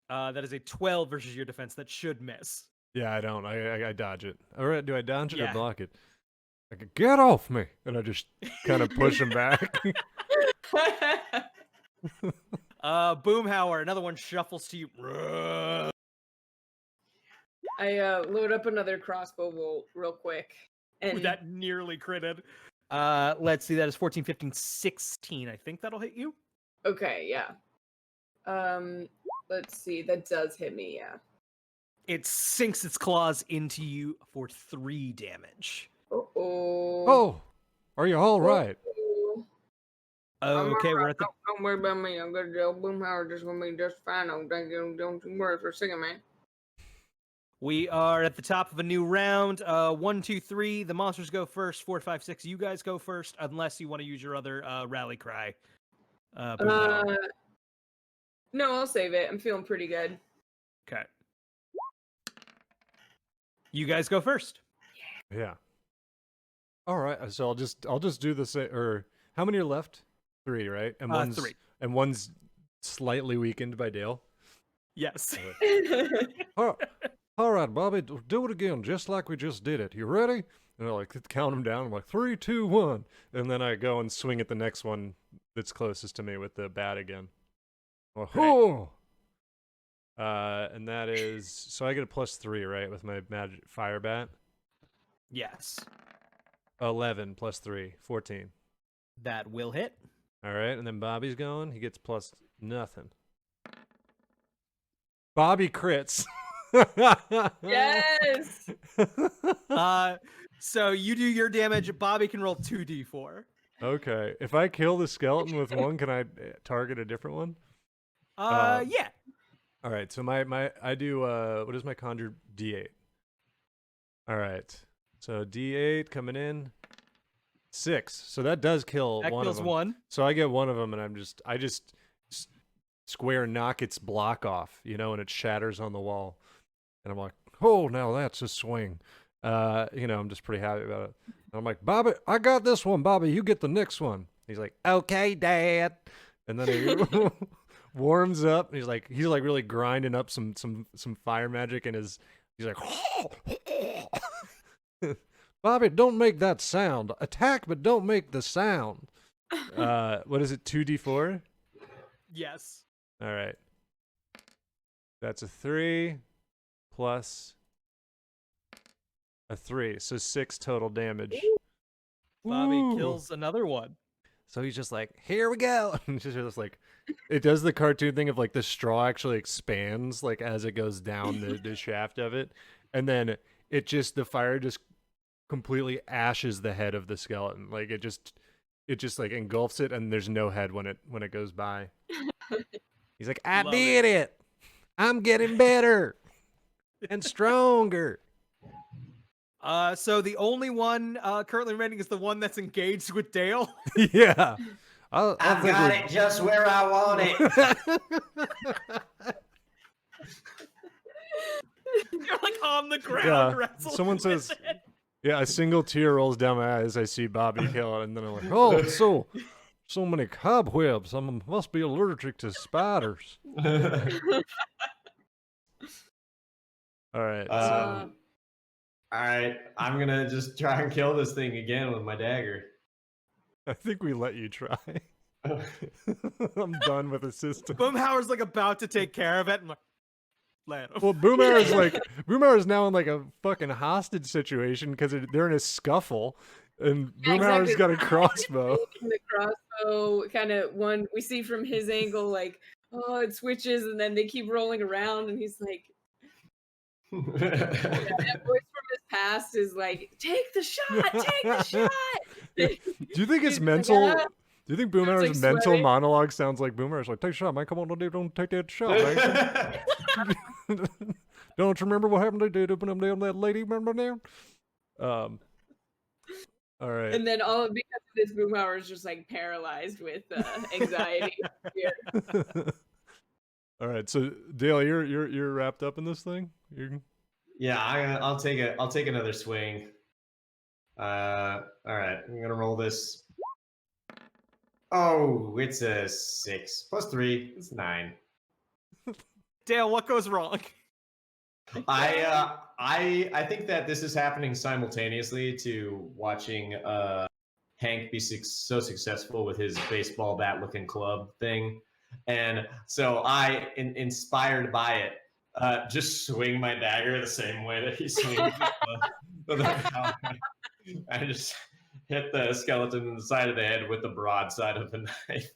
[SPEAKER 1] That is a 12 versus your defense. That should miss.
[SPEAKER 2] Yeah, I don't. I dodge it. Or do I dodge it
[SPEAKER 1] Yeah.
[SPEAKER 2] or block it? I go, get off me, and I just kind of push him back.
[SPEAKER 1] Boomhauer, another one shuffles to you.
[SPEAKER 5] I load up another crossbow bolt real quick, and
[SPEAKER 1] That nearly critted. Let's see. That is 14, 15, 16. I think that'll hit you.
[SPEAKER 5] okay, yeah. Let's see, that does hit me, yeah.
[SPEAKER 1] It sinks its claws into you for 3 damage.
[SPEAKER 5] Oh.
[SPEAKER 2] Oh, are you all right?
[SPEAKER 1] Okay, we're at the
[SPEAKER 3] Don't worry about me. I'm gonna tell Boomhauer just gonna be just fine. Don't you worry for a second, man.
[SPEAKER 1] We are at the top of a new round. 1, 2, 3. The monsters go first. 4, 5, 6. You guys go first, unless you want to use your other rally cry. Boomhauer.
[SPEAKER 5] No, I'll save it. I'm feeling pretty good.
[SPEAKER 1] Okay. You guys go first.
[SPEAKER 2] Yeah. All right. So I'll just do the same. Or how many are left? 3, right? And
[SPEAKER 1] 3.
[SPEAKER 2] And one's slightly weakened by Dale.
[SPEAKER 1] Yes.
[SPEAKER 2] All right, Bobby, do it again, just like we just did it. You ready? And I like count them down. I'm like 3, 2, 1, and then I go and swing at the next one that's closest to me with the bat again. I'm like, oh. And that is so I get a +3, right, with my magic fire bat.
[SPEAKER 1] Yes.
[SPEAKER 2] 11 + 3, 14.
[SPEAKER 1] That will hit.
[SPEAKER 2] All right, and then Bobby's going. He gets plus nothing. Bobby crits.
[SPEAKER 5] Yes.
[SPEAKER 1] So you do your damage. Bobby can roll 2d4.
[SPEAKER 2] Okay. If I kill the skeleton with one, can I target a different one?
[SPEAKER 1] Yeah.
[SPEAKER 2] All right. So I do what is my conjure D8? All right. So D8 coming in. 6. So that does kill
[SPEAKER 1] That
[SPEAKER 2] one of
[SPEAKER 1] kills
[SPEAKER 2] them.
[SPEAKER 1] one.
[SPEAKER 2] So I get one of them, and I just square knock its block off, and it shatters on the wall. And I'm like, oh, now that's a swing. I'm just pretty happy about it. And I'm like, Bobby, I got this one. Bobby, you get the next one. He's like, okay, Dad. And then he warms up. And he's like really grinding up some fire magic, and he's like, Bobby, don't make that sound. Attack, but don't make the sound. What is it? 2d4?
[SPEAKER 1] Yes.
[SPEAKER 2] All right. That's a 3 plus a 3, so 6 total damage.
[SPEAKER 1] Bobby
[SPEAKER 2] Ooh.
[SPEAKER 1] kills another one.
[SPEAKER 2] So he's just like, here we go. And just like, it does the cartoon thing of like the straw actually expands like as it goes down the shaft of it, and then the fire just completely ashes the head of the skeleton. Like it just like engulfs it, and there's no head when it goes by. He's like, I
[SPEAKER 1] Love
[SPEAKER 2] did it. I'm getting better and stronger.
[SPEAKER 1] So the only one currently remaining is the one that's engaged with Dale.
[SPEAKER 2] Yeah.
[SPEAKER 4] I've got it just where I want it.
[SPEAKER 1] You're like on the ground
[SPEAKER 2] Yeah.
[SPEAKER 1] wrestling.
[SPEAKER 2] Someone
[SPEAKER 1] with
[SPEAKER 2] says,
[SPEAKER 1] it.
[SPEAKER 2] yeah, a single tear rolls down my eye as I see Bobby kill it, and then I'm like, oh, it's so many cobwebs. I must be allergic to spiders. All right.
[SPEAKER 4] All right, I'm gonna just try and kill this thing again with my dagger.
[SPEAKER 2] I think we let you try. I'm done with the system.
[SPEAKER 1] Boomhauer's like about to take care of it, and like, let him.
[SPEAKER 2] Well, Boomhauer's now in like a fucking hostage situation because they're in a scuffle, and
[SPEAKER 5] Yeah,
[SPEAKER 2] Boomhauer's
[SPEAKER 5] exactly.
[SPEAKER 2] got a crossbow.
[SPEAKER 5] The crossbow kind of one we see from his angle, like, oh, it switches, and then they keep rolling around, and he's like, that voice from his past is like, take the shot, take the shot.
[SPEAKER 2] Do you think it's
[SPEAKER 5] He's like,
[SPEAKER 2] mental?
[SPEAKER 5] "Ah."
[SPEAKER 2] Do you think Boomhauer's
[SPEAKER 5] like
[SPEAKER 2] mental
[SPEAKER 5] sweating.
[SPEAKER 2] monologue sounds like Boomhauer's like, take a shot, man. Come on, don't take that shot, man. Don't you remember what happened to that lady? Remember now? All right.
[SPEAKER 5] And then all because of this, Boomhauer is just like paralyzed with anxiety. Fear.
[SPEAKER 2] All right. So Dale, you're wrapped up in this thing.
[SPEAKER 4] Yeah, I'll take another swing. All right, I'm gonna roll this. Oh, it's a 6 plus 3. It's 9.
[SPEAKER 1] Dale, what goes wrong?
[SPEAKER 4] I think that this is happening simultaneously to watching Hank be so successful with his baseball bat looking club thing, and so I, inspired by it, just swing my dagger the same way that he swings. I just hit the skeleton in the side of the head with the broadside of the knife.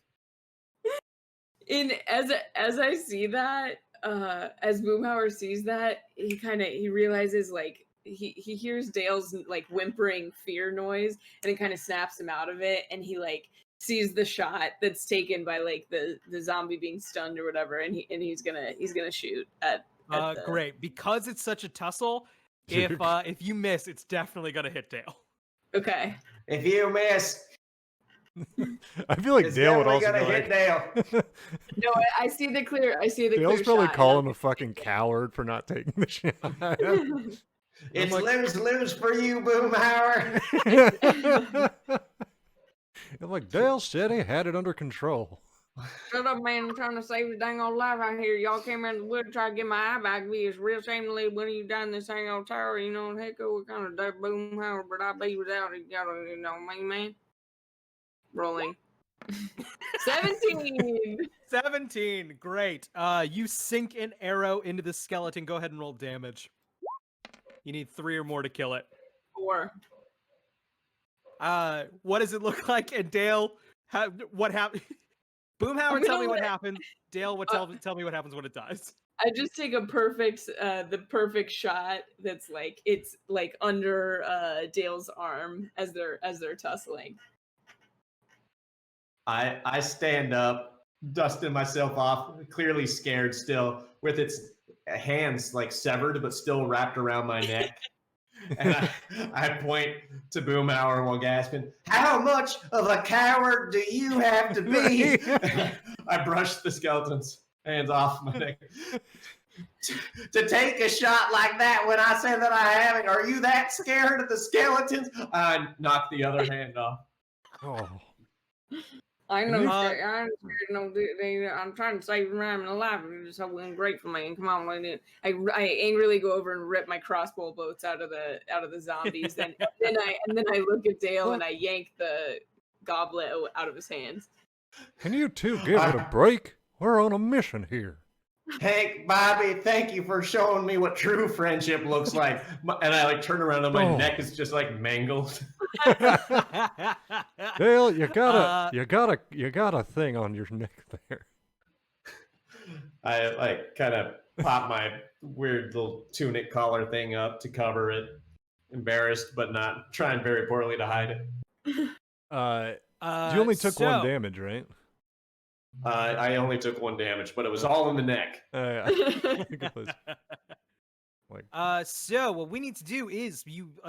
[SPEAKER 5] As I see that, as Boomhauer sees that, he realizes like he hears Dale's like whimpering fear noise, and it kind of snaps him out of it, and he like sees the shot that's taken by like the zombie being stunned or whatever, and he's gonna shoot at
[SPEAKER 1] Great, because it's such a tussle. If you miss, it's definitely gonna hit Dale.
[SPEAKER 5] Okay.
[SPEAKER 4] If you miss,
[SPEAKER 2] I feel like
[SPEAKER 4] it's
[SPEAKER 2] Dale would
[SPEAKER 4] definitely
[SPEAKER 2] also
[SPEAKER 4] gonna
[SPEAKER 2] be
[SPEAKER 4] hit Dale.
[SPEAKER 5] No, I see the clear. I see the
[SPEAKER 2] Dale's
[SPEAKER 5] clear
[SPEAKER 2] probably
[SPEAKER 5] shot.
[SPEAKER 2] calling him a fucking coward for not taking the shot.
[SPEAKER 4] It's lose for you, Boomhauer.
[SPEAKER 2] I'm like, Dale said he had it under control.
[SPEAKER 3] Shut up, man. I'm trying to save the dang old life out here. Y'all came out of the wood to try to get my eye back. It's real shame to leave one of you down this dang old tower. You know, heck, what kind of dead Boomhauer, but I be without it. You know me, man. Rolling. 17.
[SPEAKER 1] 17. Great. You sink an arrow into the skeleton. Go ahead and roll damage. You need 3 or more to kill it.
[SPEAKER 5] 4.
[SPEAKER 1] What does it look like? And Dale, what happened? Boomhauer,
[SPEAKER 5] I'm
[SPEAKER 1] tell
[SPEAKER 5] gonna
[SPEAKER 1] me what
[SPEAKER 5] let-
[SPEAKER 1] happens. Dale, tell me what happens when it dies.
[SPEAKER 5] I just take the perfect shot that's like it's like under Dale's arm as they're tussling.
[SPEAKER 4] I stand up, dusting myself off, clearly scared still, with its hands like severed but still wrapped around my neck. And I point to Boomhauer while gasping, "How much of a coward do you have to be?" I brush the skeleton's hands off my neck. To take a shot like that when I say that I haven't? Are you that scared of the skeletons? I knock the other hand off.
[SPEAKER 2] Oh.
[SPEAKER 5] I know.
[SPEAKER 1] Uh,
[SPEAKER 5] I'm trying to save him alive. It's so ungrateful, man. Come on, man. I angrily go over and rip my crossbow bolts out of the zombies. and then I look at Dale and I yank the goblet out of his hands.
[SPEAKER 2] Can you two give it a break? We're on a mission here.
[SPEAKER 4] Hank, Bobby, thank you for showing me what true friendship looks like. And I like turn around and my neck is just like mangled.
[SPEAKER 2] Dale, you got a thing on your neck there.
[SPEAKER 4] I like kind of pop my weird little tunic collar thing up to cover it. Embarrassed, but not trying very poorly to hide it.
[SPEAKER 2] You only took one damage, right?
[SPEAKER 4] I only took 1 damage, but it was all in the neck.
[SPEAKER 2] Yeah. Good place.
[SPEAKER 1] So what we need to do is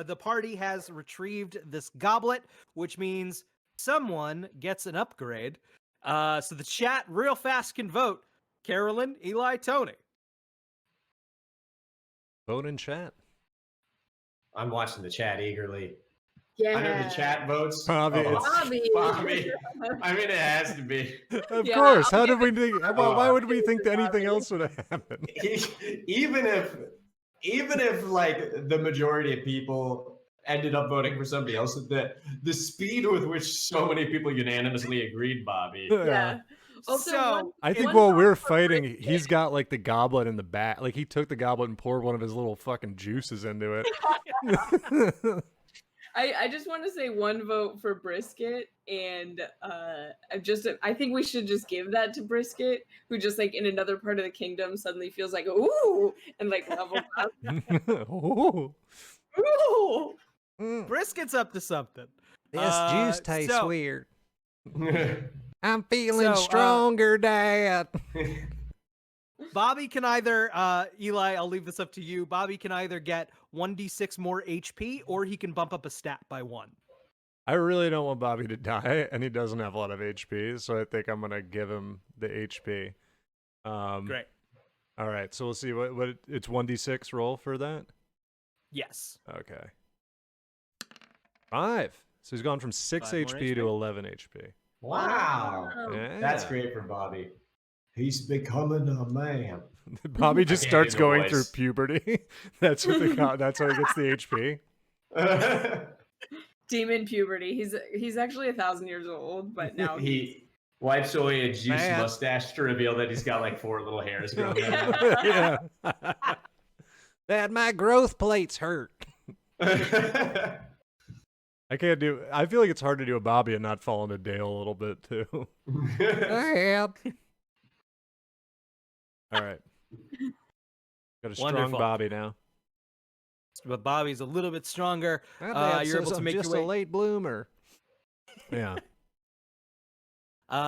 [SPEAKER 1] the party has retrieved this goblet, which means someone gets an upgrade. So the chat real fast can vote. Carolyn, Eli, Tony.
[SPEAKER 2] Vote in chat.
[SPEAKER 4] I'm watching the chat eagerly.
[SPEAKER 5] Yeah.
[SPEAKER 4] I know the chat votes.
[SPEAKER 2] Bobby,
[SPEAKER 5] Bobby.
[SPEAKER 4] I mean, it has to be.
[SPEAKER 2] Of
[SPEAKER 5] Yeah,
[SPEAKER 2] course.
[SPEAKER 5] I'll
[SPEAKER 2] How
[SPEAKER 5] give
[SPEAKER 2] did we think? Why would we think that anything else would have happened?
[SPEAKER 4] Even if like the majority of people ended up voting for somebody else, the speed with which so many people unanimously agreed, Bobby.
[SPEAKER 5] Yeah. Also,
[SPEAKER 1] So,
[SPEAKER 2] I think
[SPEAKER 5] one
[SPEAKER 2] while
[SPEAKER 5] vote
[SPEAKER 2] we're
[SPEAKER 5] for
[SPEAKER 2] fighting,
[SPEAKER 5] brisket.
[SPEAKER 2] he's got like the goblet in the back. Like he took the goblet and poured one of his little fucking juices into it.
[SPEAKER 5] I just want to say one vote for Brisket, and I think we should just give that to Brisket, who just like in another part of the kingdom suddenly feels like ooh and like leveled up.
[SPEAKER 2] Ooh.
[SPEAKER 5] Ooh.
[SPEAKER 2] Mm.
[SPEAKER 1] Brisket's up to something.
[SPEAKER 2] This juice tastes
[SPEAKER 1] so-
[SPEAKER 2] weird. I'm feeling
[SPEAKER 1] So,
[SPEAKER 2] stronger, Dad.
[SPEAKER 1] Bobby can either, Eli, I'll leave this up to you. Bobby can either get 1d6 more HP, or he can bump up a stat by 1.
[SPEAKER 2] I really don't want Bobby to die, and he doesn't have a lot of HP, so I think I'm gonna give him the HP.
[SPEAKER 1] Great.
[SPEAKER 2] All right, so we'll see what it's 1d6 roll for that.
[SPEAKER 1] Yes.
[SPEAKER 2] Okay. 5. So he's gone from 6
[SPEAKER 1] 5 more
[SPEAKER 2] HP to
[SPEAKER 1] HP.
[SPEAKER 2] 11 HP.
[SPEAKER 4] Wow.
[SPEAKER 2] Yeah.
[SPEAKER 4] That's great for Bobby. He's becoming a man.
[SPEAKER 2] Bobby just
[SPEAKER 4] I can't
[SPEAKER 2] starts
[SPEAKER 4] do the
[SPEAKER 2] going
[SPEAKER 4] voice.
[SPEAKER 2] through puberty. That's what that's how he gets the HP.
[SPEAKER 5] Demon puberty. He's actually 1,000 years old, but now
[SPEAKER 4] He wipes away a juicy
[SPEAKER 2] Man.
[SPEAKER 4] mustache to reveal that he's got like 4 little hairs growing out.
[SPEAKER 2] Yeah. Dad, my growth plates hurt. I can't do. I feel like it's hard to do a Bobby and not fall into Dale a little bit too. Dad. All right. Got a strong
[SPEAKER 1] Wonderful.
[SPEAKER 2] Bobby now.
[SPEAKER 1] But Bobby's a little bit stronger.
[SPEAKER 2] My dad
[SPEAKER 1] You're
[SPEAKER 2] says
[SPEAKER 1] able to
[SPEAKER 2] I'm
[SPEAKER 1] make your
[SPEAKER 2] just
[SPEAKER 1] way.
[SPEAKER 2] a late bloomer. Yeah.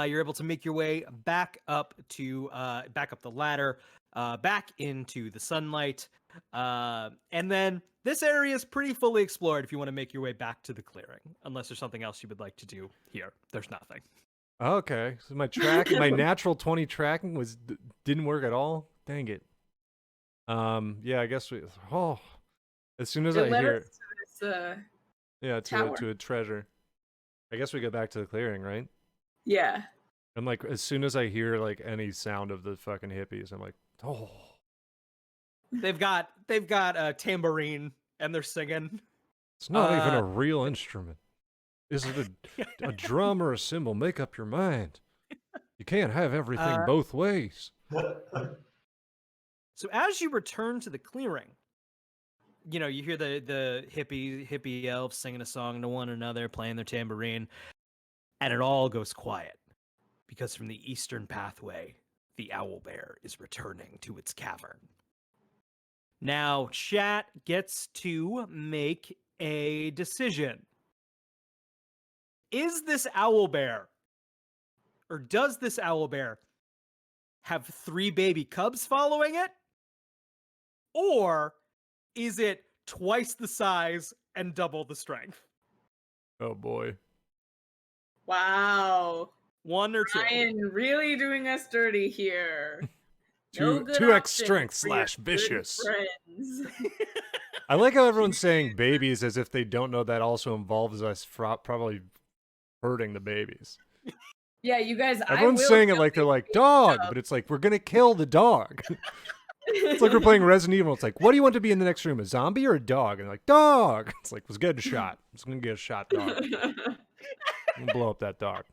[SPEAKER 1] You're able to make your way back up the ladder, back into the sunlight, and then this area is pretty fully explored. If you want to make your way back to the clearing, unless there's something else you would like to do here, there's nothing.
[SPEAKER 2] Okay. So my my natural 20 tracking didn't work at all. Dang it. Yeah. I guess as soon as
[SPEAKER 5] it
[SPEAKER 2] I
[SPEAKER 5] led
[SPEAKER 2] hear
[SPEAKER 5] us to this,
[SPEAKER 2] yeah
[SPEAKER 5] tower.
[SPEAKER 2] to a treasure, I guess we go back to the clearing, right?
[SPEAKER 5] yeah.
[SPEAKER 2] And like as soon as I hear like any sound of the fucking hippies, I'm like, oh.
[SPEAKER 1] They've got a tambourine and they're singing.
[SPEAKER 2] It's not even a real instrument. Is it a drum or a cymbal? Make up your mind. You can't have everything both ways.
[SPEAKER 1] So as you return to the clearing, you know, you hear the hippie elves singing a song to one another, playing their tambourine, and it all goes quiet. because from the eastern pathway, the owlbear is returning to its cavern. Now, chat gets to make a decision. Is this owlbear, or does this owlbear have 3 baby cubs following it? Or is it twice the size and double the strength?
[SPEAKER 2] Oh boy.
[SPEAKER 5] Wow.
[SPEAKER 1] 1 or 2?
[SPEAKER 5] Ryan really doing us dirty here. No good
[SPEAKER 2] 2x
[SPEAKER 5] options
[SPEAKER 2] strength
[SPEAKER 5] for your
[SPEAKER 2] /
[SPEAKER 5] good
[SPEAKER 2] vicious.
[SPEAKER 5] friends.
[SPEAKER 2] I like how everyone's saying babies as if they don't know that also involves us probably hurting the babies.
[SPEAKER 5] Yeah, you guys.
[SPEAKER 2] Everyone's saying it like they're like dog, but it's like we're gonna kill the dog. It's like we're playing Resident Evil. It's like, what do you want to be in the next room, a zombie or a dog? And they're like, dog. It's like, let's get a shot. It's gonna get a shot, dog. I'm gonna blow up that dog.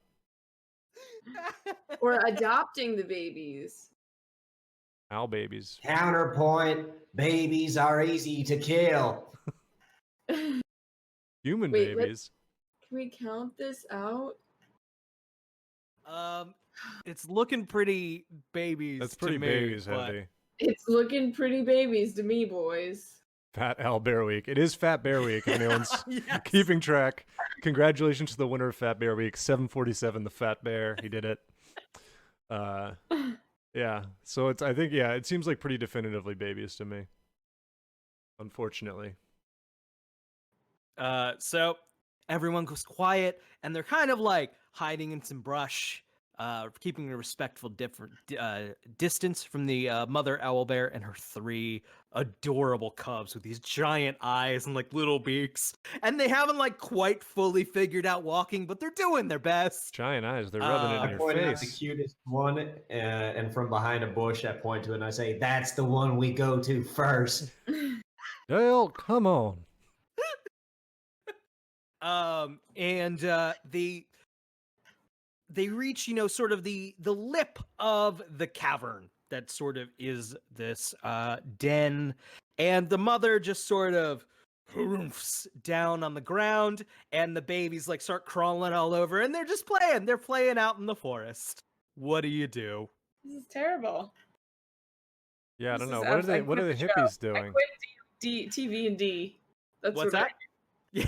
[SPEAKER 5] Or adopting the babies.
[SPEAKER 2] Owl babies.
[SPEAKER 4] Counterpoint, babies are easy to kill.
[SPEAKER 2] Human
[SPEAKER 5] Wait,
[SPEAKER 2] babies.
[SPEAKER 5] Can we count this out?
[SPEAKER 1] It's looking pretty babies.
[SPEAKER 2] That's
[SPEAKER 1] to
[SPEAKER 2] pretty
[SPEAKER 1] me,
[SPEAKER 2] babies
[SPEAKER 1] but-
[SPEAKER 2] heavy.
[SPEAKER 5] It's looking pretty babies to me, boys.
[SPEAKER 2] Fat Owl Bear Week. It is Fat Bear Week. If anyone's
[SPEAKER 1] Yes.
[SPEAKER 2] keeping track, congratulations to the winner of Fat Bear Week, 747, the Fat Bear. He did it. Yeah. So it's. I think it seems like pretty definitively babies to me. Unfortunately.
[SPEAKER 1] So everyone goes quiet, and they're kind of like hiding in some brush, keeping a respectful distance from the mother owlbear and her 3 adorable cubs with these giant eyes and like little beaks. And they haven't like quite fully figured out walking, but they're doing their best.
[SPEAKER 2] Giant eyes. They're rubbing it
[SPEAKER 4] I
[SPEAKER 2] in your
[SPEAKER 4] point out the
[SPEAKER 2] face.
[SPEAKER 4] cutest one, and from behind a bush, I point to it and I say, "That's the one we go to first."
[SPEAKER 2] Dale, come on.
[SPEAKER 1] And they reach, sort of the lip of the cavern that sort of is this den, and the mother just sort of hoofs down on the ground, and the babies like start crawling all over, and they're just playing. They're playing out in the forest. What do you do?
[SPEAKER 5] This is terrible.
[SPEAKER 2] Yeah, I
[SPEAKER 5] This
[SPEAKER 2] don't know.
[SPEAKER 5] is
[SPEAKER 2] What are
[SPEAKER 5] I
[SPEAKER 2] What are
[SPEAKER 5] quit
[SPEAKER 2] the
[SPEAKER 5] the show.
[SPEAKER 2] hippies
[SPEAKER 5] I
[SPEAKER 2] doing?
[SPEAKER 5] quit TV&D. That's
[SPEAKER 1] What's
[SPEAKER 5] what
[SPEAKER 1] that?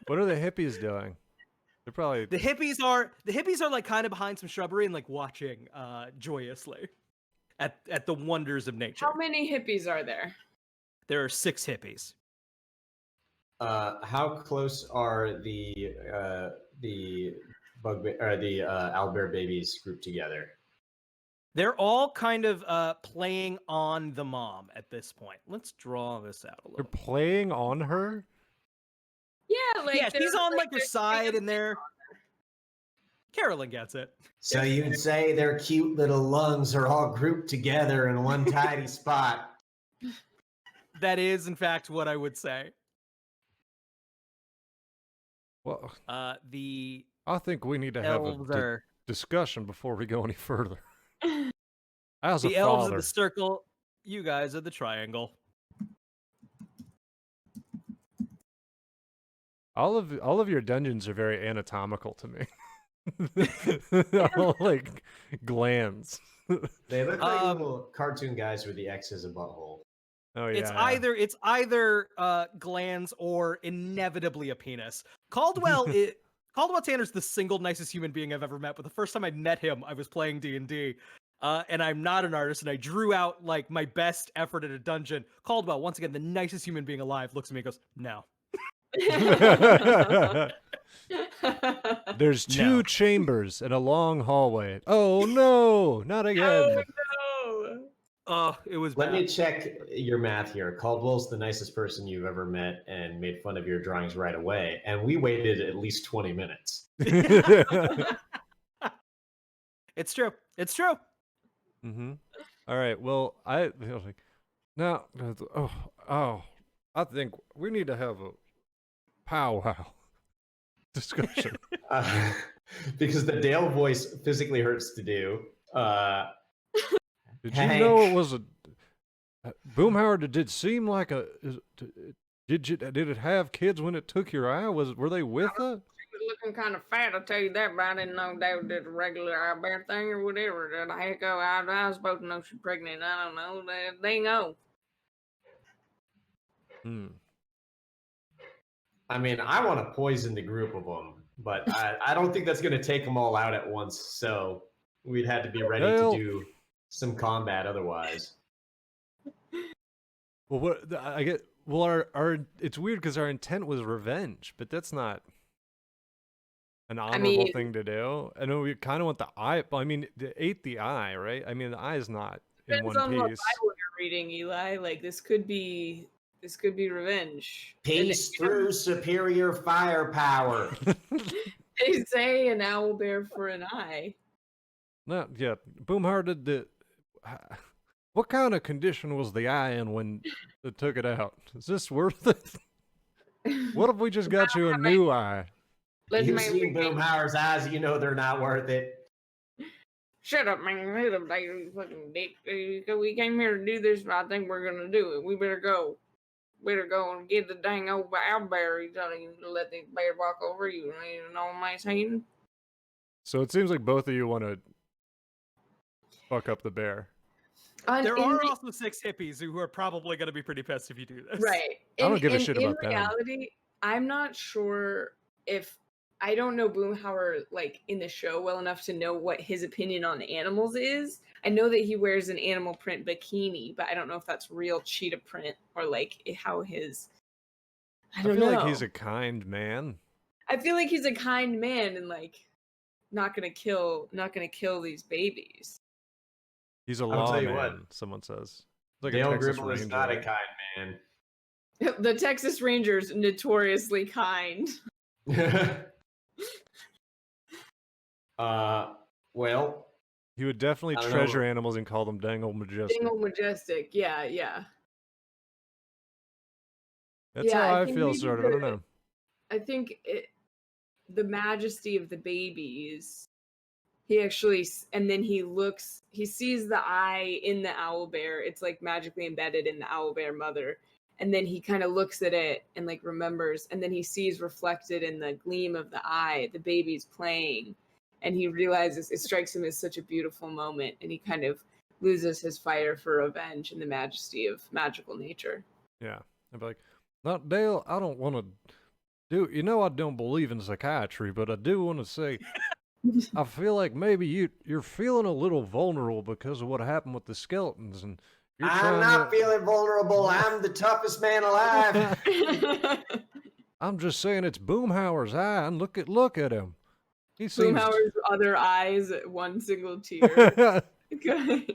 [SPEAKER 2] What are the hippies doing? They're probably.
[SPEAKER 1] The hippies are like kind of behind some shrubbery and like watching joyously at the wonders of nature.
[SPEAKER 5] How many hippies are there?
[SPEAKER 1] There are 6 hippies.
[SPEAKER 4] How close are the owlbear babies grouped together?
[SPEAKER 1] They're all kind of playing on the mom at this point. Let's draw this out a
[SPEAKER 2] They're
[SPEAKER 1] little.
[SPEAKER 2] playing on her.
[SPEAKER 5] Yeah, like
[SPEAKER 1] Yeah, she's on like her
[SPEAKER 5] there's
[SPEAKER 1] side,
[SPEAKER 5] big
[SPEAKER 1] and they're. Carolyn gets it.
[SPEAKER 4] So you'd say their cute little lungs are all grouped together in one tidy spot.
[SPEAKER 1] That is, in fact, what I would say.
[SPEAKER 2] Well,
[SPEAKER 1] The
[SPEAKER 2] I think we need to have
[SPEAKER 1] elves
[SPEAKER 2] a
[SPEAKER 1] are
[SPEAKER 2] discussion before we go any further. As a
[SPEAKER 1] the elves
[SPEAKER 2] father,
[SPEAKER 1] of the circle. You guys are the triangle.
[SPEAKER 2] all of your dungeons are very anatomical to me. All like glands.
[SPEAKER 4] They look like
[SPEAKER 1] Um,
[SPEAKER 4] little cartoon guys with the X as a butthole.
[SPEAKER 2] Oh yeah.
[SPEAKER 1] It's either glands or inevitably a penis. Caldwell Tanner's the single nicest human being I've ever met. But the first time I met him, I was playing D&D, and I'm not an artist, and I drew out like my best effort at a dungeon. Caldwell, once again, the nicest human being alive, looks at me and goes, "No."
[SPEAKER 2] There's 2
[SPEAKER 1] No.
[SPEAKER 2] chambers and a long hallway. Oh no, not again.
[SPEAKER 5] no.
[SPEAKER 1] Oh, it was
[SPEAKER 4] Let
[SPEAKER 1] bad.
[SPEAKER 4] me check your math here. Caldwell's the nicest person you've ever met and made fun of your drawings right away. And we waited at least 20 minutes.
[SPEAKER 1] It's true. It's true.
[SPEAKER 2] Mm-hmm. All right. Well, I feel like now. I think we need to have a powwow discussion.
[SPEAKER 4] Because the Dale voice physically hurts to do.
[SPEAKER 2] Did you know it was a Boomhauer? Did it seem like a? Did it have kids when it took your eye? Were they with her?
[SPEAKER 5] She was
[SPEAKER 3] looking kind of fat, I'll tell you that, but I didn't know they did a regular owlbear thing or whatever. The heck, I was supposed to know she's pregnant. I don't know. They know.
[SPEAKER 2] Hmm.
[SPEAKER 4] I mean, I want to poison the group of them, but I don't think that's going to take them all out at once. So we'd have to be ready
[SPEAKER 2] Dale.
[SPEAKER 4] to do some combat otherwise.
[SPEAKER 2] Well, what I get. Well, our it's weird because our intent was revenge, but that's not an honorable thing to do. I know we kind of want the eye. I mean, they ate the eye, right? I mean, the eye is not in
[SPEAKER 5] Depends
[SPEAKER 2] one
[SPEAKER 5] on what
[SPEAKER 2] piece.
[SPEAKER 5] Bible you're reading, Eli. Like this could be revenge.
[SPEAKER 4] Peace through superior firepower.
[SPEAKER 5] They say an owlbear for an eye.
[SPEAKER 2] Not yet. Boomhauer did the. What kind of condition was the eye in when they took it out? Is this worth it? What if we just got you a new eye?
[SPEAKER 4] You've seen Boomhauer's eyes, you know they're not worth it.
[SPEAKER 3] Shut up, man. Shut up, you fucking dick. We came here to do this, but I think we're going to do it. We better go. Better go and get the dang old owlbear. You don't even let the bear walk over you. You know what I'm saying?
[SPEAKER 2] So it seems like both of you want to fuck up the bear.
[SPEAKER 1] There are also 6 hippies who are probably going to be pretty pissed if you do this.
[SPEAKER 5] Right.
[SPEAKER 2] I don't give a shit about
[SPEAKER 5] them. In reality, I'm not sure if I don't know Boomhauer like in the show well enough to know what his opinion on animals is. I know that he wears an animal print bikini, but I don't know if that's real cheetah print or like how his. I feel
[SPEAKER 2] like he's a kind man.
[SPEAKER 5] I feel like he's a kind man and like not gonna kill these babies.
[SPEAKER 2] He's a lawman, someone says. Like
[SPEAKER 4] Dale Gribble is not a kind man.
[SPEAKER 5] The Texas Rangers notoriously kind.
[SPEAKER 4] Well,
[SPEAKER 2] he would definitely treasure animals and call them dang old majestic.
[SPEAKER 5] Dang old majestic, yeah.
[SPEAKER 2] That's how I feel, sort of. I don't know.
[SPEAKER 5] I think the majesty of the babies. He actually, and then he sees the eye in the owlbear. It's like magically embedded in the owlbear mother. And then he kind of looks at it and like remembers. And then he sees reflected in the gleam of the eye, the baby's playing. And he realizes it strikes him as such a beautiful moment. And he kind of loses his fire for revenge and the majesty of magical nature.
[SPEAKER 2] Yeah. I'd be like, not Dale, I don't want to do, I don't believe in psychiatry, but I do want to say, I feel like maybe you're feeling a little vulnerable because of what happened with the skeletons, and
[SPEAKER 4] I'm not feeling vulnerable. I'm the toughest man alive.
[SPEAKER 2] I'm just saying it's Boomhauer's eye, and look at him. He seems
[SPEAKER 5] Boomhauer's other eyes, one single tear. Good.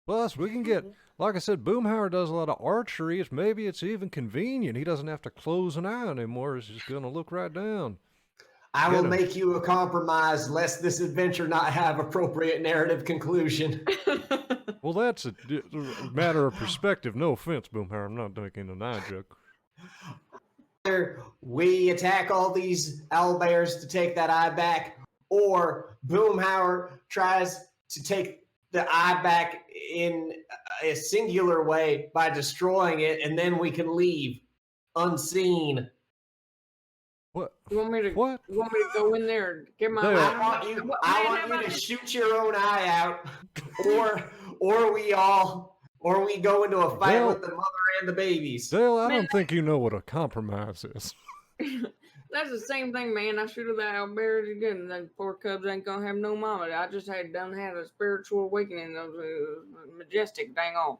[SPEAKER 2] Plus, we can get, like I said, Boomhauer does a lot of archery. Maybe it's even convenient. He doesn't have to close an eye anymore. He's just gonna look right down.
[SPEAKER 4] I will make you a compromise, lest this adventure not have appropriate narrative conclusion.
[SPEAKER 2] Well, that's a matter of perspective. No offense, Boomhauer. I'm not making an eye joke.
[SPEAKER 4] Either we attack all these owlbears to take that eye back, or Boomhauer tries to take the eye back in a singular way by destroying it, and then we can leave unseen.
[SPEAKER 2] What?
[SPEAKER 3] You want me to go in there and get my
[SPEAKER 4] I want you to shoot your own eye out, or we go into a fight with the mother and the babies.
[SPEAKER 2] Dale, I don't think you know what a compromise is.
[SPEAKER 3] That's the same thing, man. I shoot at the owlbears again. Them poor cubs ain't gonna have no mama. I just had a spiritual awakening. That was majestic, dang on.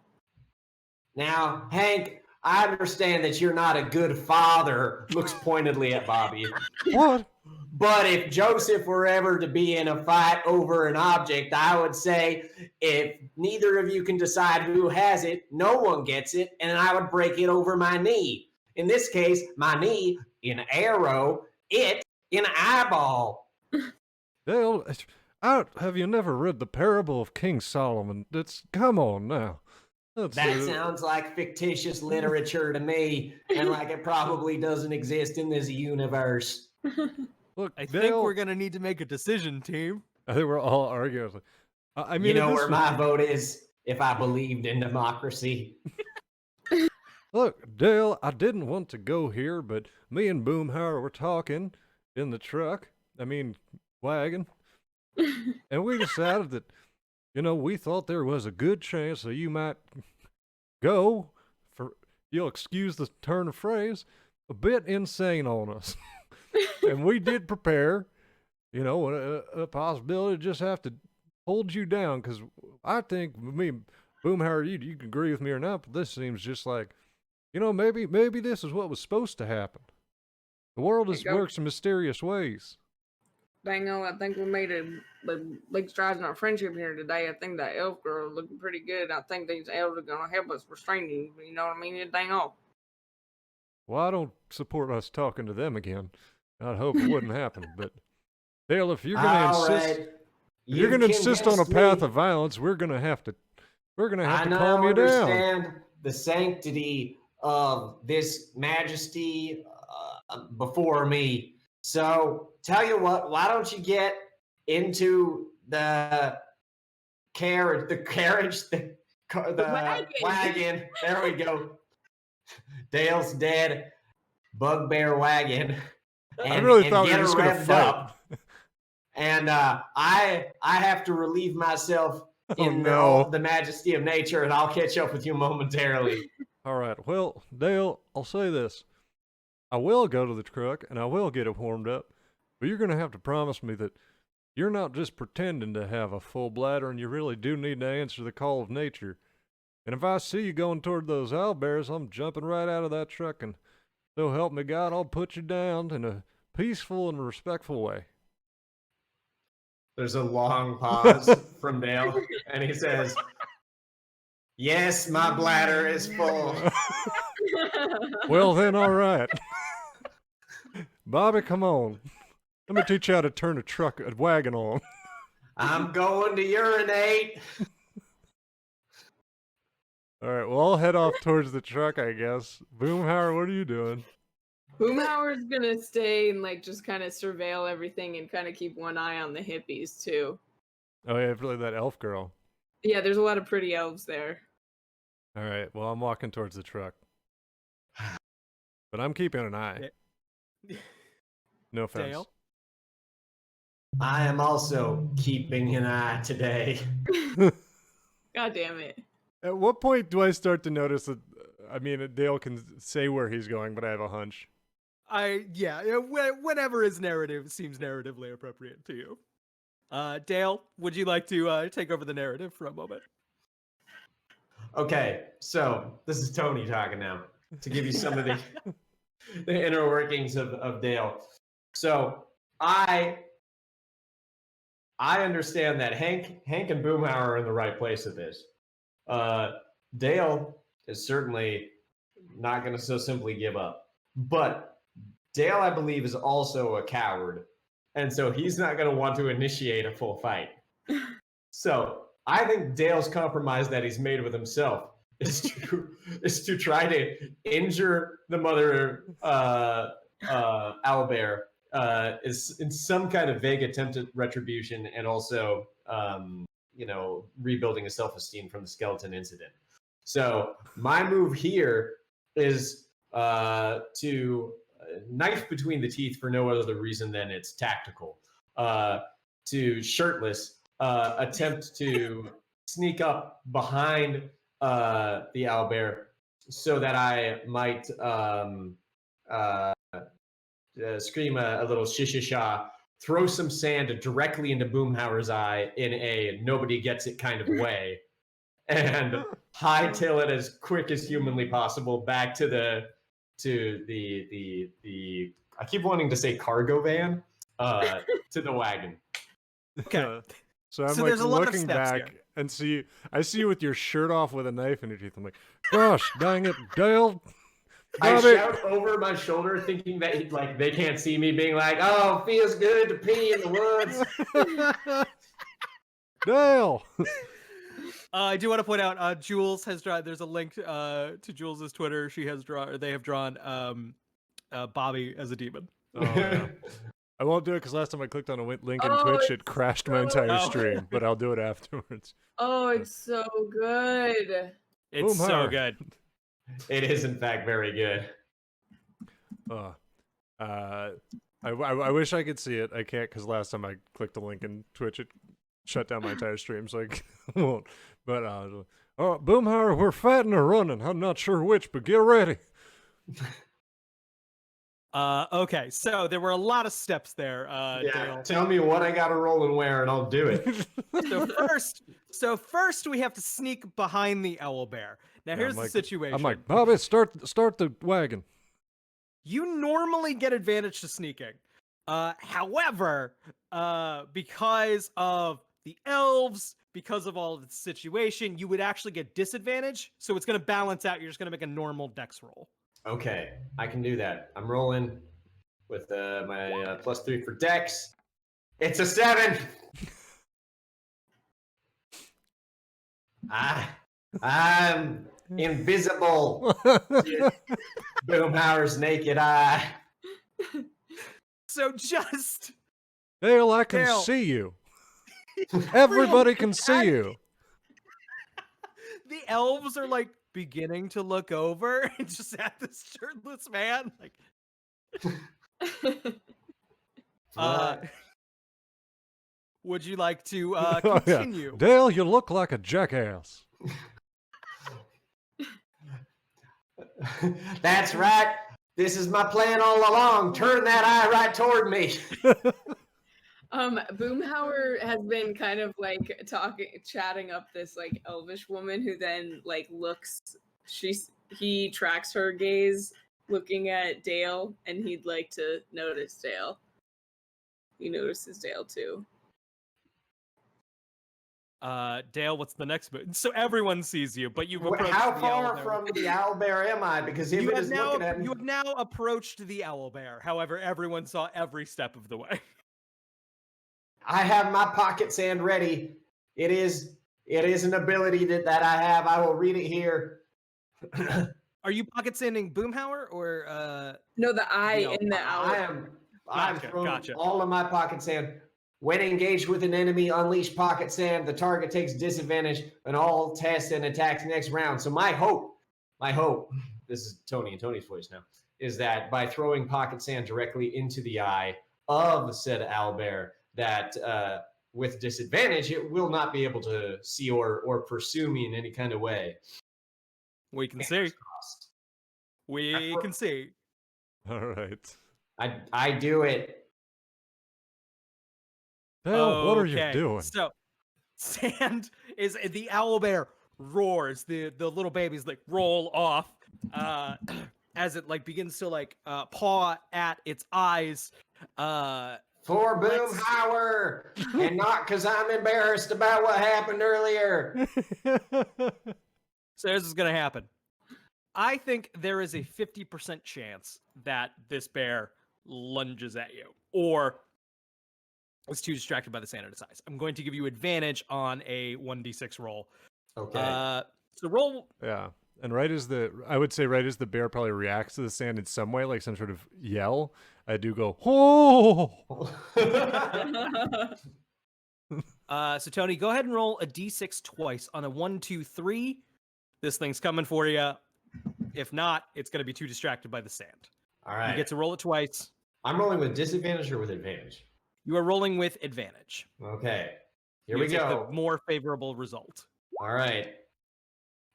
[SPEAKER 4] Now, Hank, I understand that you're not a good father, looks pointedly at Bobby.
[SPEAKER 2] What?
[SPEAKER 4] But if Joseph were ever to be in a fight over an object, I would say if neither of you can decide who has it, no one gets it, and I would break it over my knee. In this case, my knee in an arrow, it in an eyeball.
[SPEAKER 2] Dale, have you never read the parable of King Solomon? Come on now.
[SPEAKER 4] That sounds like fictitious literature to me, and like it probably doesn't exist in this universe.
[SPEAKER 2] Look,
[SPEAKER 1] I think we're gonna need to make a decision, team.
[SPEAKER 2] I think we're all arguing. I mean,
[SPEAKER 4] you know where my vote is if I believed in democracy.
[SPEAKER 2] Look, Dale, I didn't want to go here, but me and Boomhauer were talking, in the truck. I mean, wagon. And we decided that, we thought there was a good chance that you might go, for, you'll excuse the turn of phrase, a bit insane on us. And we did prepare, a possibility to just have to hold you down, because I think, Boomhauer, you can agree with me or not, but this seems just like, maybe this is what was supposed to happen. The world works in mysterious ways.
[SPEAKER 3] Dango, I think we made a big strides in our friendship here today. I think that elf girl is looking pretty good. I think these elves are going to help us restrain you. You know what I mean? Dango.
[SPEAKER 2] Well, I don't support us talking to them again. I'd hope it wouldn't happen. But, Dale, if you're going to insist...
[SPEAKER 4] Right.
[SPEAKER 2] You're going to insist on a path of violence, we're going to have to calm you down.
[SPEAKER 4] I understand the sanctity of this majesty before me. So, tell you what, why don't you get into the wagon. There we go. Dale's dead bugbear wagon.
[SPEAKER 2] I really thought we were just going to fight.
[SPEAKER 4] And I have to relieve myself in the majesty of nature, and I'll catch up with you momentarily.
[SPEAKER 2] All right. Well, Dale, I'll say this. I will go to the truck, and I will get it warmed up, but you're going to have to promise me that you're not just pretending to have a full bladder, and you really do need to answer the call of nature. And if I see you going toward those owlbears, I'm jumping right out of that truck, and so help me God, I'll put you down in a peaceful and respectful way.
[SPEAKER 4] There's a long pause from Dale, and he says, "Yes, my bladder is full."
[SPEAKER 2] Well, then, all right. Bobby, come on. Let me teach you how to turn a wagon on.
[SPEAKER 4] I'm going to urinate.
[SPEAKER 2] All right, well, I'll head off towards the truck, I guess. Boomhauer, what are you doing?
[SPEAKER 5] Boomhauer's gonna stay and just kind of surveil everything and kind of keep one eye on the hippies too.
[SPEAKER 2] Oh yeah, really that elf girl.
[SPEAKER 5] Yeah, there's a lot of pretty elves there.
[SPEAKER 2] All right, well, I'm walking towards the truck. But I'm keeping an eye. No offense.
[SPEAKER 1] Dale?
[SPEAKER 4] I am also keeping an eye today.
[SPEAKER 5] God damn it.
[SPEAKER 2] At what point do I start to notice that, Dale can say where he's going, but I have a hunch.
[SPEAKER 1] Whenever his narrative seems narratively appropriate to you. Dale, would you like to take over the narrative for a moment?
[SPEAKER 4] Okay, so this is Tony talking now to give you some of the inner workings of Dale. So I understand that Hank and Boomhauer are in the right place at this. Dale is certainly not going to so simply give up. But Dale, I believe, is also a coward. And so he's not going to want to initiate a full fight. So I think Dale's compromise that he's made with himself is to try to injure the mother owlbear is in some kind of vague attempt at retribution, and also rebuilding his self-esteem from the skeleton incident. So my move here is to knife between the teeth for no other reason than it's tactical. To shirtless attempt to sneak up behind the owlbear so that I might scream a little shishisha, throw some sand directly into Boomhauer's eye in a nobody gets it kind of way, and hightail it as quick as humanly possible back to the I keep wanting to say cargo van, to the wagon.
[SPEAKER 1] Okay.
[SPEAKER 2] So I'm
[SPEAKER 1] there's a lot of
[SPEAKER 2] looking
[SPEAKER 1] steps
[SPEAKER 2] back
[SPEAKER 1] here.
[SPEAKER 2] and I see you with your shirt off with a knife in your teeth. I'm like, gosh, dang it, Dale.
[SPEAKER 4] I shout over my shoulder, thinking that they can't see me, being like, "Oh, feels good to pee in the woods."
[SPEAKER 2] Dale.
[SPEAKER 1] I do want to point out, Jules has drawn. There's a link to Jules's Twitter. They have drawn Bobby as a demon.
[SPEAKER 2] Oh, yeah. I won't do it because last time I clicked on a link in Twitch, it crashed my entire stream. But I'll do it afterwards.
[SPEAKER 5] Oh, it's so good.
[SPEAKER 1] It's so
[SPEAKER 2] Boomhauer.
[SPEAKER 1] good.
[SPEAKER 4] It is, in fact, very good.
[SPEAKER 2] I wish I could see it. I can't because last time I clicked the link in Twitch, it shut down my entire stream, so I won't. But oh, Boomhauer, we're fighting or running. I'm not sure which, but get ready.
[SPEAKER 1] Okay, so there were a lot of steps there. Dale.
[SPEAKER 4] Tell me what I got to roll and where, and I'll do it.
[SPEAKER 1] So first we have to sneak behind the owlbear. Now here's the situation.
[SPEAKER 2] I'm like, Bobby, start the wagon.
[SPEAKER 1] You normally get advantage to sneaking. However, because of the elves, because of all of the situation, you would actually get disadvantage. So it's going to balance out. You're just going to make a normal dex roll.
[SPEAKER 4] Okay, I can do that. I'm rolling with my +3 for dex. It's a 7. I'm invisible. Boomhauer's naked eye.
[SPEAKER 1] So just
[SPEAKER 2] Dale, I can
[SPEAKER 1] Dale.
[SPEAKER 2] see you. Everybody can see you.
[SPEAKER 1] The elves are like beginning to look over and just at this shirtless man. Like, would you like to
[SPEAKER 2] Oh, yeah.
[SPEAKER 1] continue?
[SPEAKER 2] Dale, you look like a jackass.
[SPEAKER 4] That's right. This is my plan all along. Turn that eye right toward me.
[SPEAKER 5] Boomhauer has been kind of like chatting up this like elvish woman who then like he tracks her gaze looking at Dale, and he'd like to notice Dale. He notices Dale too.
[SPEAKER 1] Dale, what's the next move? So everyone sees you, but you've approached
[SPEAKER 4] How
[SPEAKER 1] the
[SPEAKER 4] far
[SPEAKER 1] owlbear.
[SPEAKER 4] from the owlbear am I? Because if
[SPEAKER 1] You
[SPEAKER 4] it
[SPEAKER 1] have
[SPEAKER 4] is looking at me.
[SPEAKER 1] now approached the owlbear. However, everyone saw every step of the way.
[SPEAKER 4] I have my pocket sand ready. It is an ability that I have. I will read it here.
[SPEAKER 1] Are you pocket sanding Boomhauer or
[SPEAKER 5] No, the eye in the owl.
[SPEAKER 4] I've
[SPEAKER 1] Gotcha,
[SPEAKER 4] thrown
[SPEAKER 1] gotcha.
[SPEAKER 4] all of my pocket sand. When engaged with an enemy, unleash pocket sand. The target takes disadvantage on all tests and attacks next round. So my hope, this is Tony and Tony's voice now, is that by throwing pocket sand directly into the eye of said owlbear, that with disadvantage, it will not be able to see or pursue me in any kind of way.
[SPEAKER 1] we can see? We can see.
[SPEAKER 2] All right.
[SPEAKER 4] I do it.
[SPEAKER 2] Dale, what are you
[SPEAKER 1] Okay,
[SPEAKER 2] doing?
[SPEAKER 1] So, sand is the owlbear roars. The little babies like roll off as it like begins to like paw at its eyes.
[SPEAKER 4] For Boomhauer, and not because I'm embarrassed about what happened earlier.
[SPEAKER 1] So this is gonna happen. I think there is a 50% chance that this bear lunges at you, or is too distracted by the sand in its eyes. I'm going to give you advantage on a 1d6 roll.
[SPEAKER 4] Okay.
[SPEAKER 1] So roll.
[SPEAKER 2] Yeah. And I would say right as the bear probably reacts to the sand in some way, like some sort of yell, I do go, oh!
[SPEAKER 1] So Tony, go ahead and roll a d6 twice on a 1, 2, 3. This thing's coming for you. If not, it's going to be too distracted by the sand.
[SPEAKER 4] All right.
[SPEAKER 1] You get to roll it twice.
[SPEAKER 4] I'm rolling with disadvantage or with advantage?
[SPEAKER 1] You are rolling with advantage.
[SPEAKER 4] Okay. Here
[SPEAKER 1] You
[SPEAKER 4] we
[SPEAKER 1] take
[SPEAKER 4] go.
[SPEAKER 1] the more favorable result.
[SPEAKER 4] All right.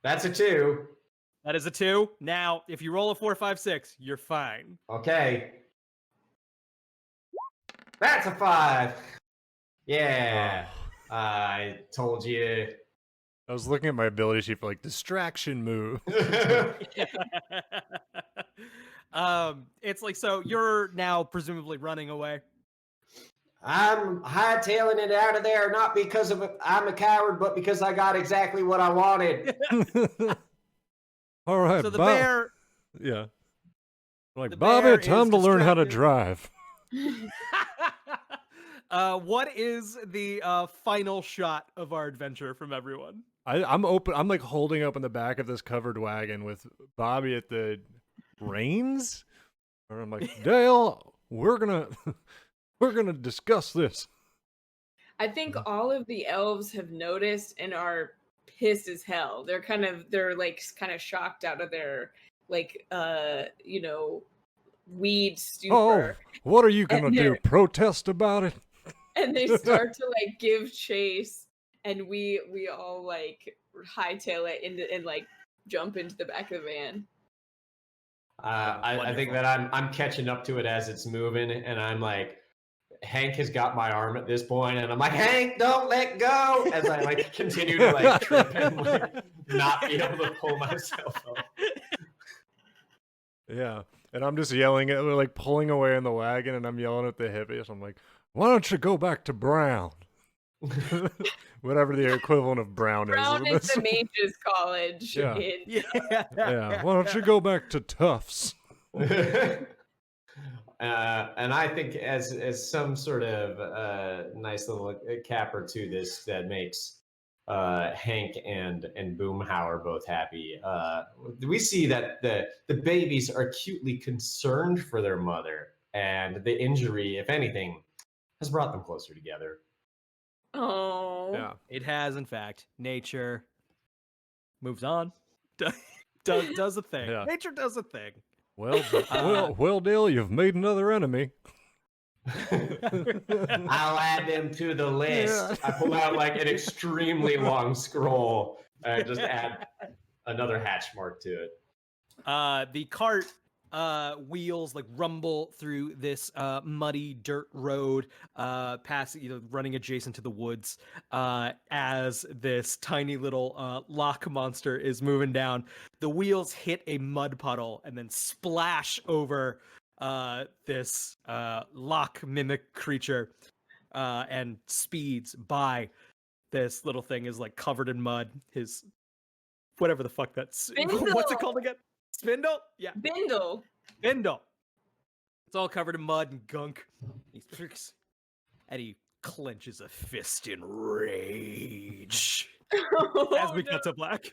[SPEAKER 4] That's a 2.
[SPEAKER 1] That is a 2. Now, if you roll a 4, 5, 6, you're fine.
[SPEAKER 4] Okay. That's a 5. Yeah. I told you.
[SPEAKER 2] I was looking at my ability sheet for like distraction move.
[SPEAKER 1] It's like, so you're now presumably running away.
[SPEAKER 4] I'm hightailing it out of there, not because I'm a coward, but because I got exactly what I wanted.
[SPEAKER 2] All right,
[SPEAKER 1] So the bear.
[SPEAKER 2] Yeah. Like,
[SPEAKER 1] The
[SPEAKER 2] Bobby,
[SPEAKER 1] bear
[SPEAKER 2] time
[SPEAKER 1] is
[SPEAKER 2] to learn how to
[SPEAKER 1] distracted.
[SPEAKER 2] drive.
[SPEAKER 1] What is the final shot of our adventure from everyone?
[SPEAKER 2] I'm open. I'm like holding up in the back of this covered wagon with Bobby at the reins. Or I'm like, Dale, we're gonna discuss this.
[SPEAKER 5] I think all of the elves have noticed and are pissed as hell. They're kind of shocked out of their weed
[SPEAKER 2] Oh,
[SPEAKER 5] stupor.
[SPEAKER 2] what are you gonna
[SPEAKER 5] And
[SPEAKER 2] do?
[SPEAKER 5] they're-
[SPEAKER 2] Protest about it?
[SPEAKER 5] And they start to like give chase, and we all like hightail it into and like jump into the back of the van.
[SPEAKER 4] I think that I'm catching up to it as it's moving, and I'm like, Hank has got my arm at this point, and I'm like, Hank, don't let go, as I like continue to like trip and like not be able to pull myself up.
[SPEAKER 2] Yeah, and I'm just yelling at, we're like pulling away in the wagon, and I'm yelling at the hippies. I'm like, why don't you go back to Brown? Whatever the equivalent of Brown,
[SPEAKER 5] Brown
[SPEAKER 2] is.
[SPEAKER 5] is the mages college.
[SPEAKER 2] Yeah. Yeah, why don't you go back to Tufts?
[SPEAKER 4] And I think as some sort of nice little capper to this that makes Hank and Boomhauer both happy. We see that the babies are acutely concerned for their mother, and the injury, if anything, has brought them closer together.
[SPEAKER 5] Oh.
[SPEAKER 2] Yeah.
[SPEAKER 1] It has, in fact. Nature moves on. Does a thing.
[SPEAKER 2] Yeah.
[SPEAKER 1] Nature does a thing.
[SPEAKER 2] Well, Dale, you've made another enemy.
[SPEAKER 4] I'll add them to the list. I pull out like an extremely long scroll and just add another hatch mark to it.
[SPEAKER 1] The cart wheels like rumble through this muddy dirt road, running adjacent to the woods, as this tiny little lock monster is moving down. The wheels hit a mud puddle and then splash over this lock mimic creature, and speeds by. This little thing is like covered in mud. His whatever the fuck that's what's it called again? Spindle? Yeah.
[SPEAKER 5] Bindle.
[SPEAKER 1] Bindle. It's all covered in mud and gunk. He speaks, and he clenches a fist in rage. As we cut to black.